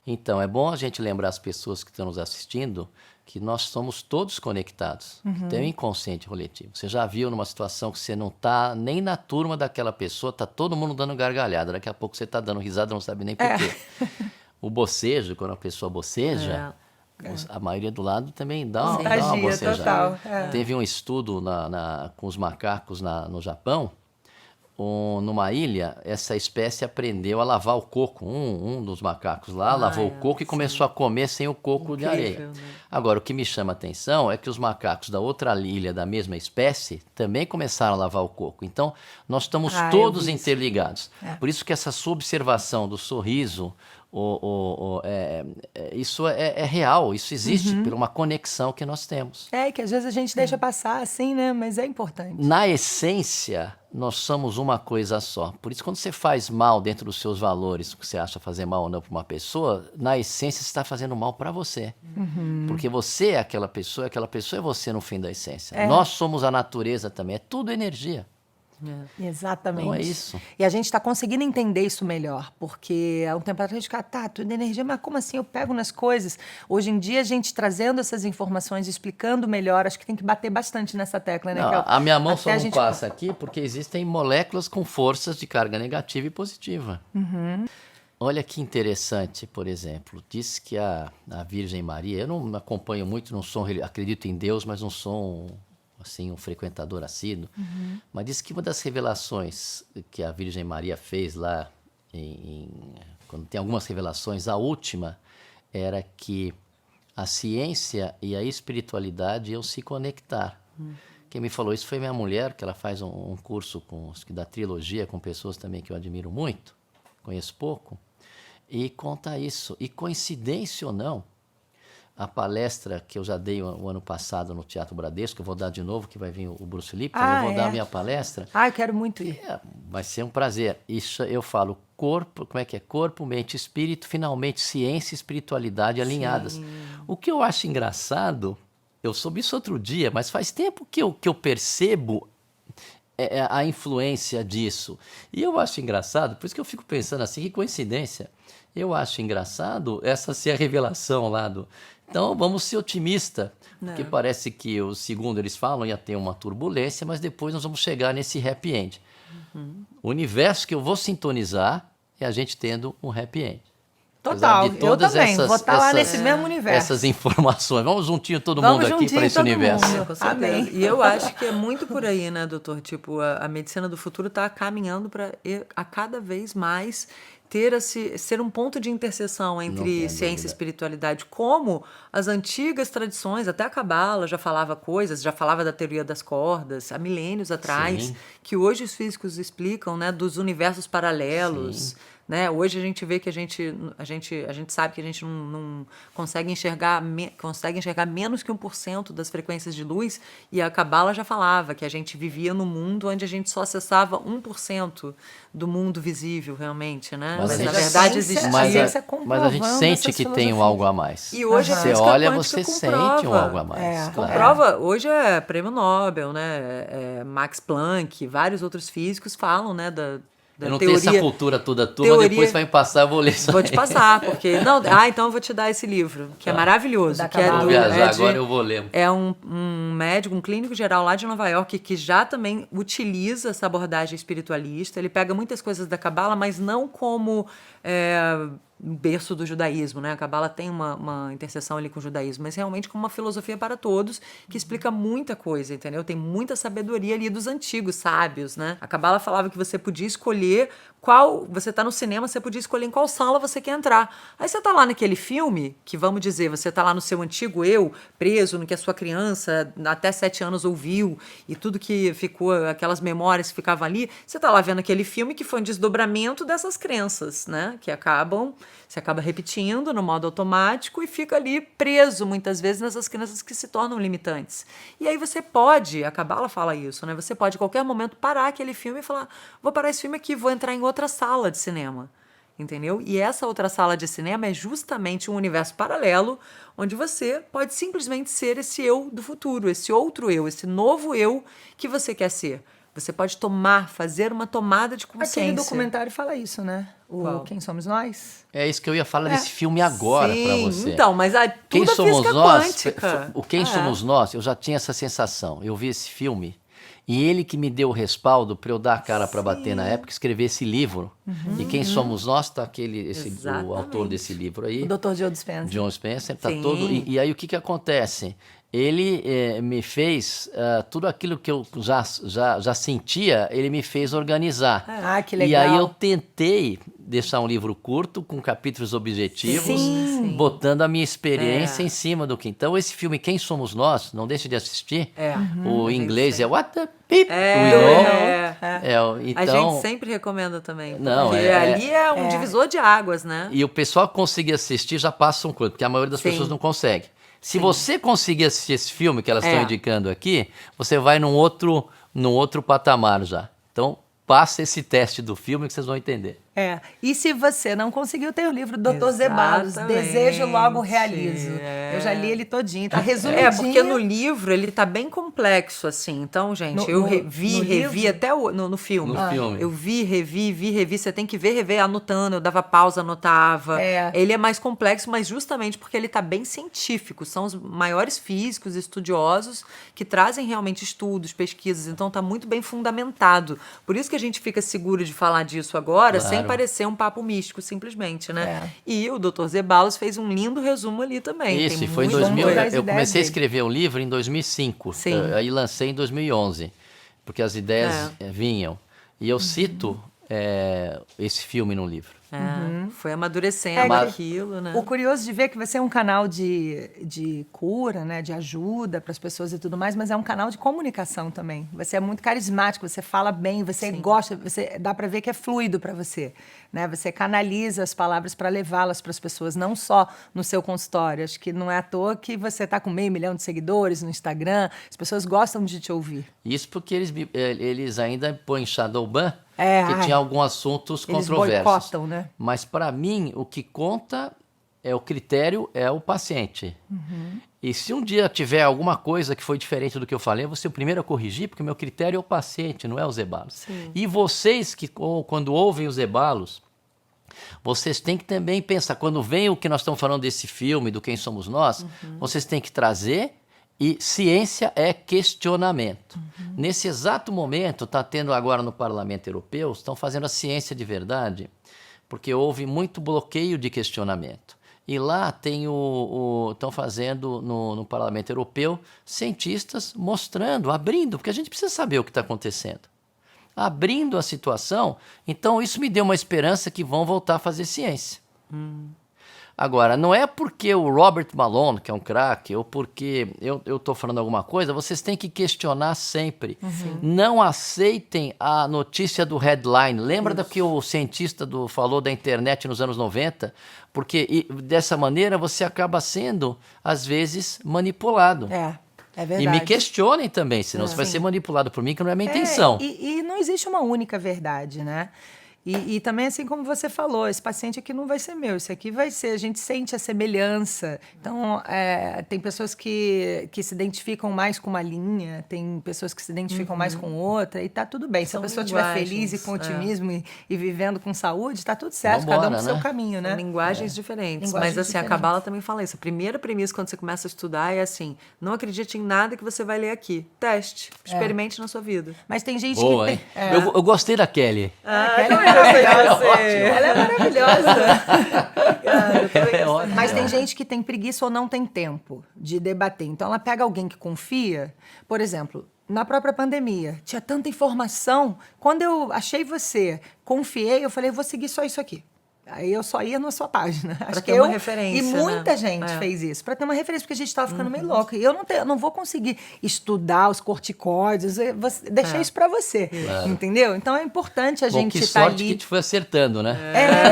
Então, é bom a gente lembrar as pessoas que estão nos assistindo que nós somos todos conectados. Tem um inconsciente coletivo. Você já viu numa situação que você não está nem na turma daquela pessoa, está todo mundo dando gargalhada. Daqui a pouco você está dando risada, não sabe nem por quê. O bocejo, quando a pessoa boceja, a maioria do lado também dá uma
Contagia,
bocejada.
total.
Teve um estudo com os macacos no Japão. Numa ilha, essa espécie aprendeu a lavar o coco. Um dos macacos lá lavou o coco e começou a comer sem o coco de areia.
Né?
Agora, o que me chama a atenção é que os macacos da outra ilha, da mesma espécie, também começaram a lavar o coco. Então, nós estamos
eu
todos
vi isso.
interligados. Por isso que essa sua observação do sorriso, isso é real, isso existe por uma conexão que nós temos.
Que às vezes a gente deixa passar assim, né? Mas é importante.
Na essência, nós somos uma coisa só. Por isso, quando você faz mal dentro dos seus valores, o que você acha fazer mal ou não para uma pessoa, na essência você está fazendo mal para você. Porque você é aquela pessoa é você no fim da essência. Nós somos a natureza também, é tudo energia.
Exatamente.
Então é isso.
E a gente está conseguindo entender isso melhor, porque há um tempo atrás a gente ficava, tudo é energia, mas como assim eu pego nas coisas? Hoje em dia a gente trazendo essas informações, explicando melhor, acho que tem que bater bastante nessa tecla, né?
Não, a minha mão
Até
só
a
não
gente-
passa aqui porque existem moléculas com forças de carga negativa e positiva. Olha que interessante, por exemplo, diz que a Virgem Maria, eu não acompanho muito, não sou, acredito em Deus, mas não sou um frequentador assíduo, mas diz que uma das revelações que a Virgem Maria fez lá, quando tem algumas revelações, a última era que a ciência e a espiritualidade iam se conectar. Quem me falou isso foi minha mulher, que ela faz um curso da trilogia com pessoas também que eu admiro muito, conheço pouco, e conta isso. E coincidência ou não, a palestra que eu já dei o ano passado no Teatro Bradesco, eu vou dar de novo, que vai vir o Bruce Lipton, eu vou dar a minha palestra.
Eu quero muito ir.
Vai ser um prazer. Isso eu falo corpo, como é que é? Corpo, mente, espírito, finalmente ciência e espiritualidade alinhadas. O que eu acho engraçado, eu soube isso outro dia, mas faz tempo que eu percebo a influência disso. E eu acho engraçado, por isso que eu fico pensando assim, que coincidência. Eu acho engraçado essa ser a revelação lá do... Então, vamos ser otimistas, porque parece que, segundo eles falam, ia ter uma turbulência, mas depois nós vamos chegar nesse happy end. O universo que eu vou sintonizar é a gente tendo um happy end.
Total,
Apesar de
eu
todas
também, vou estar lá nesse mesmo universo.
Essas informações. Vamos juntinho todo
Vamos
mundo aqui
juntinho
para esse
todo
universo.
mundo.
Com certeza.
Amém.
E eu acho que é muito por aí, né, doutor? Tipo, a medicina do futuro está caminhando para a cada vez mais ser um ponto de interseção entre
tenho
ciência e
dúvida.
espiritualidade, como as antigas tradições, até a Cabala já falava coisas, já falava da teoria das cordas, há milênios atrás,
Sim.
que hoje os físicos explicam, né, dos universos paralelos,
Sim.
né? Hoje a gente vê que a gente sabe que a gente não consegue enxergar menos que 1% das frequências de luz, e a Cabala já falava que a gente vivia num mundo onde a gente só acessava 1% do mundo visível realmente, né?
Mas
na
a gente-
verdade
ciência-
existia.
Mas,
ciência
mas a gente
comprovando
sente
essas
que tem
filosofias.
algo a mais.
E hoje a
Você
física
olha,
quântica
você
comprova.
sente um algo a mais.
É,
claro.
Comprova, hoje é prêmio Nobel, né? Max Planck, vários outros físicos falam, né, da
Eu não
teoria.
tenho essa cultura toda tua,
teoria-
mas depois vai me passar, eu vou ler isso
Vou
aí.
te passar, porque então eu vou te dar esse livro, que é maravilhoso,
Da
que é
Cabala.
Vou
do
viajar,
de-
agora eu vou ler.
É um médico, um clínico geral lá de Nova York, que já também utiliza essa abordagem espiritualista. Ele pega muitas coisas da Cabala, mas não como um berço do judaísmo, né? A Cabala tem uma interseção ali com o judaísmo, mas realmente como uma filosofia para todos, que explica muita coisa, entendeu? Tem muita sabedoria ali dos antigos sábios, né? A Cabala falava que você podia escolher você tá no cinema, você podia escolher em qual sala você quer entrar. Aí você tá lá naquele filme, que vamos dizer, você tá lá no seu antigo eu, preso no que a sua criança até 7 anos ouviu, e tudo que ficou, aquelas memórias que ficavam ali, você tá lá vendo aquele filme que foi um desdobramento dessas crenças, né? Que você acaba repetindo no modo automático e fica ali preso, muitas vezes, nessas crenças que se tornam limitantes. E aí você pode, a Cabala fala isso, né? Você pode, a qualquer momento, parar aquele filme e falar, vou parar esse filme aqui, vou entrar em outra sala de cinema, entendeu? E essa outra sala de cinema é justamente um universo paralelo onde você pode simplesmente ser esse eu do futuro, esse outro eu, esse novo eu que você quer ser. Você pode fazer uma tomada de consciência.
Aquele documentário fala isso, né?
Qual?
Quem Somos Nós?
É isso que eu ia falar desse filme agora para
Sim,
você.
então, mas
Quem
tudo a
somos
física
nós?
quântica.
O Quem Somos Nós, eu já tinha essa sensação. Eu vi esse filme e ele que me deu o respaldo para eu dar a cara para bater na época, escrever esse livro. E Quem Somos Nós está o autor desse livro aí.
O Dr. Joe Dispenza.
John Spencer, tá
Sim.
todo. E aí o que acontece? Ele me fez tudo aquilo que eu já sentia, ele me fez organizar.
Ah, que
E
legal.
aí eu tentei deixar um livro curto, com capítulos objetivos,
Sim.
botando a minha experiência em cima do que. Então, esse filme Quem Somos Nós, não deixe de assistir. O inglês é What the Beep We Know.
A
Então,
gente sempre recomenda também.
Não,
porque ali é um divisor de águas, né?
e o pessoal que conseguir assistir já passa um curto, porque a maioria das
Sim.
pessoas não consegue. Se você conseguir assistir esse filme que elas
É.
estão indicando aqui, você vai num outro patamar já. Então, passa esse teste do filme que vocês vão entender.
E se você não conseguiu, tem o livro do Dr. Zeballos,
Exatamente.
Desejo Logo Realizo. Eu já li ele todinho, tá resumidinho.
Porque no livro ele tá bem complexo, assim. Então, gente, eu revi
livro?
até no filme.
No filme.
Eu revi. Você tem que rever, anotando. Eu dava pausa, anotava. Ele é mais complexo, mas justamente porque ele tá bem científico. São os maiores físicos, estudiosos, que trazem realmente estudos, pesquisas. Então, tá muito bem fundamentado. Por isso que a gente fica seguro de falar disso agora,
Claro.
sem parecer um papo místico, simplesmente, né? E o Dr. Zeballos fez um lindo resumo ali também.
Isso,
Tem
e foi em
muito
2000.
coisa. Das
Eu
ideias
comecei a
dele.
escrever o livro em 2005.
Sim.
Aí lancei em 2011, porque as ideias vinham. E eu cito esse filme no livro.
Foi amadurecendo aquilo, né?
O curioso de ver é que você é um canal de cura, né, de ajuda para as pessoas e tudo mais, mas é um canal de comunicação também. Você é muito carismático, você fala bem, você gosta, dá para ver que é fluido para você, né? Você canaliza as palavras para levá-las para as pessoas, não só no seu consultório. Acho que não é à toa que você está com 500 mil de seguidores no Instagram. As pessoas gostam de te ouvir.
Isso porque eles ainda põem Shadowban, que
ai.
tinha alguns assuntos
Eles
controversos.
boicotam, né?
Mas para mim, o que conta o critério é o paciente. E se um dia tiver alguma coisa que foi diferente do que eu falei, eu vou ser o primeiro a corrigir, porque o meu critério é o paciente, não é o Zeballos. E vocês que quando ouvem os Zeballos, vocês têm que também pensar, quando vem o que nós estamos falando desse filme, do Quem Somos Nós, vocês têm que trazer. E ciência é questionamento. Nesse exato momento, está tendo agora no Parlamento Europeu, estão fazendo a ciência de verdade, porque houve muito bloqueio de questionamento. E lá tem estão fazendo no Parlamento Europeu cientistas mostrando, abrindo, porque a gente precisa saber o que está acontecendo. Abrindo a situação, então isso me deu uma esperança que vão voltar a fazer ciência. Agora, não é porque o Robert Malone, que é um craque, ou porque eu tô falando alguma coisa, vocês têm que questionar sempre. Não aceitem a notícia do headline. Lembra do que o cientista falou da internet nos anos 90? Porque dessa maneira você acaba sendo, às vezes, manipulado.
É verdade.
E me questionem também, senão você vai ser manipulado por mim, que não é a minha intenção.
E não existe uma única verdade, né? E também, assim como você falou, esse paciente aqui não vai ser meu, esse aqui vai ser, a gente sente a semelhança. Então, tem pessoas que se identificam mais com uma linha, tem pessoas que se identificam mais com outra, e tá tudo bem. Se a pessoa estiver feliz e com otimismo e vivendo com saúde, tá tudo certo,
Vambora,
cada um com seu
né?
caminho, né?
São linguagens diferentes.
Linguagens
Mas assim,
diferentes.
a Cabala também fala isso. A primeira premissa quando você começa a estudar é assim, não acredite em nada que você vai ler aqui. Teste, experimente na sua vida.
Mas tem gente
Boa,
que
hein?
tem...
Eu gostei da Kelly.
Ela é maravilhosa.
É ótimo.
Mas tem gente que tem preguiça ou não tem tempo de debater. Então, ela pega alguém que confia. Por exemplo, na própria pandemia, tinha tanta informação. Quando eu achei você, confiei, eu falei, vou seguir só isso aqui. Aí eu só ia na sua página. Acho
ter
que
uma referência,
e muita
né?
gente fez isso, para ter uma referência, porque a gente estava ficando meio louco. E eu não vou conseguir estudar os corticóides, deixei isso para você, entendeu? Então é importante a
Bom,
gente
que
estar
sorte
ali.
que a gente foi acertando, né?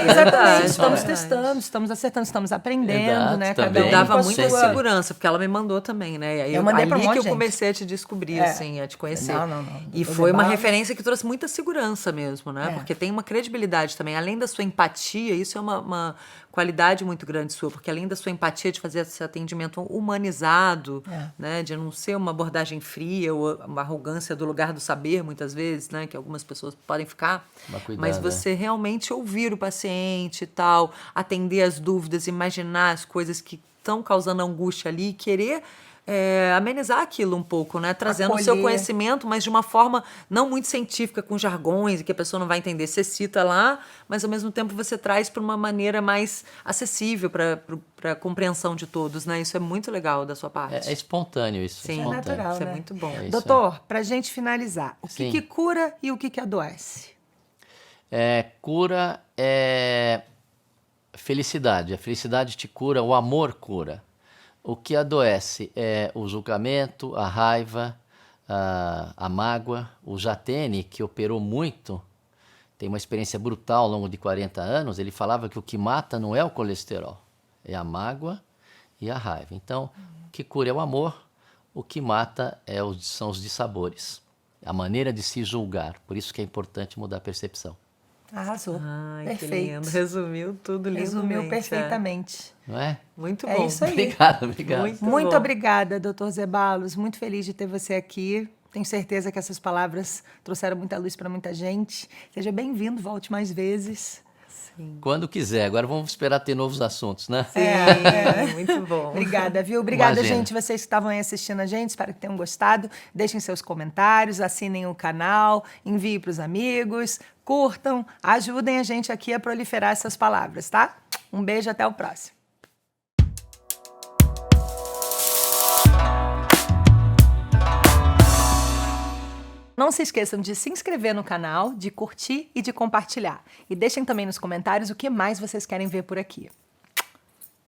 Exatamente.
verdade,
Estamos
é verdade.
testando, estamos acertando, estamos aprendendo,
Exato,
né?
também.
Cada um
Dava
com a
muita
sua-
segurança, porque ela me mandou também, né? E aí
Eu mandei pra um
ali
monte
que
de
eu
gente.
comecei a te descobrir, assim, a te conhecer.
Não.
E
O
foi uma
Debalos-
referência que trouxe muita segurança mesmo, né? Porque tem uma credibilidade também. Além da sua empatia, isso é uma qualidade muito grande sua, porque além da sua empatia de fazer esse atendimento humanizado, né? De não ser uma abordagem fria ou uma arrogância do lugar do saber, muitas vezes, né? Que algumas pessoas podem ficar.
Mas cuidado,
Mas
né?
você realmente ouvir o paciente e tal, atender as dúvidas, imaginar as coisas que estão causando angústia ali e querer amenizar aquilo um pouco, né? Trazendo o seu
Acolher.
conhecimento, mas de uma forma não muito científica, com jargões e que a pessoa não vai entender. Você cita lá, mas ao mesmo tempo você traz para uma maneira mais acessível para a compreensão de todos, né? Isso é muito legal da sua parte.
É espontâneo isso.
Sim,
espontâneo.
natural,
isso é
né?
muito bom.
É isso.
Doutor, pra gente finalizar, o que
Sim.
que cura e o que que adoece?
Cura é felicidade. A felicidade te cura, o amor cura. O que adoece é o julgamento, a raiva, a mágoa. O Jatene, que operou muito, tem uma experiência brutal ao longo de 40 anos, ele falava que o que mata não é o colesterol, é a mágoa e a raiva. Então, o que cura é o amor, o que mata são os dissabores, a maneira de se julgar. Por isso que é importante mudar a percepção.
Arrasou.
Ai, que
Perfeito.
lindo. Resumiu tudo lindamente.
Resumiu
é.
perfeitamente.
Não é?
Muito
É
bom.
isso aí.
Obrigado.
Muito
bom.
obrigada, doutor Zeballos. Muito feliz de ter você aqui. Tenho certeza que essas palavras trouxeram muita luz para muita gente. Seja bem-vindo, volte mais vezes.
Quando quiser. Agora vamos esperar ter novos assuntos, né?
Sim, muito bom.
Obrigada, viu? Obrigada,
Imagina.
gente, vocês que estavam aí assistindo a gente. Espero que tenham gostado. Deixem seus comentários, assinem o canal, enviem para os amigos, curtam, ajudem a gente aqui a proliferar essas palavras, tá? Um beijo, até o próximo. Não se esqueçam de se inscrever no canal, de curtir e de compartilhar. E deixem também nos comentários o que mais vocês querem ver por aqui.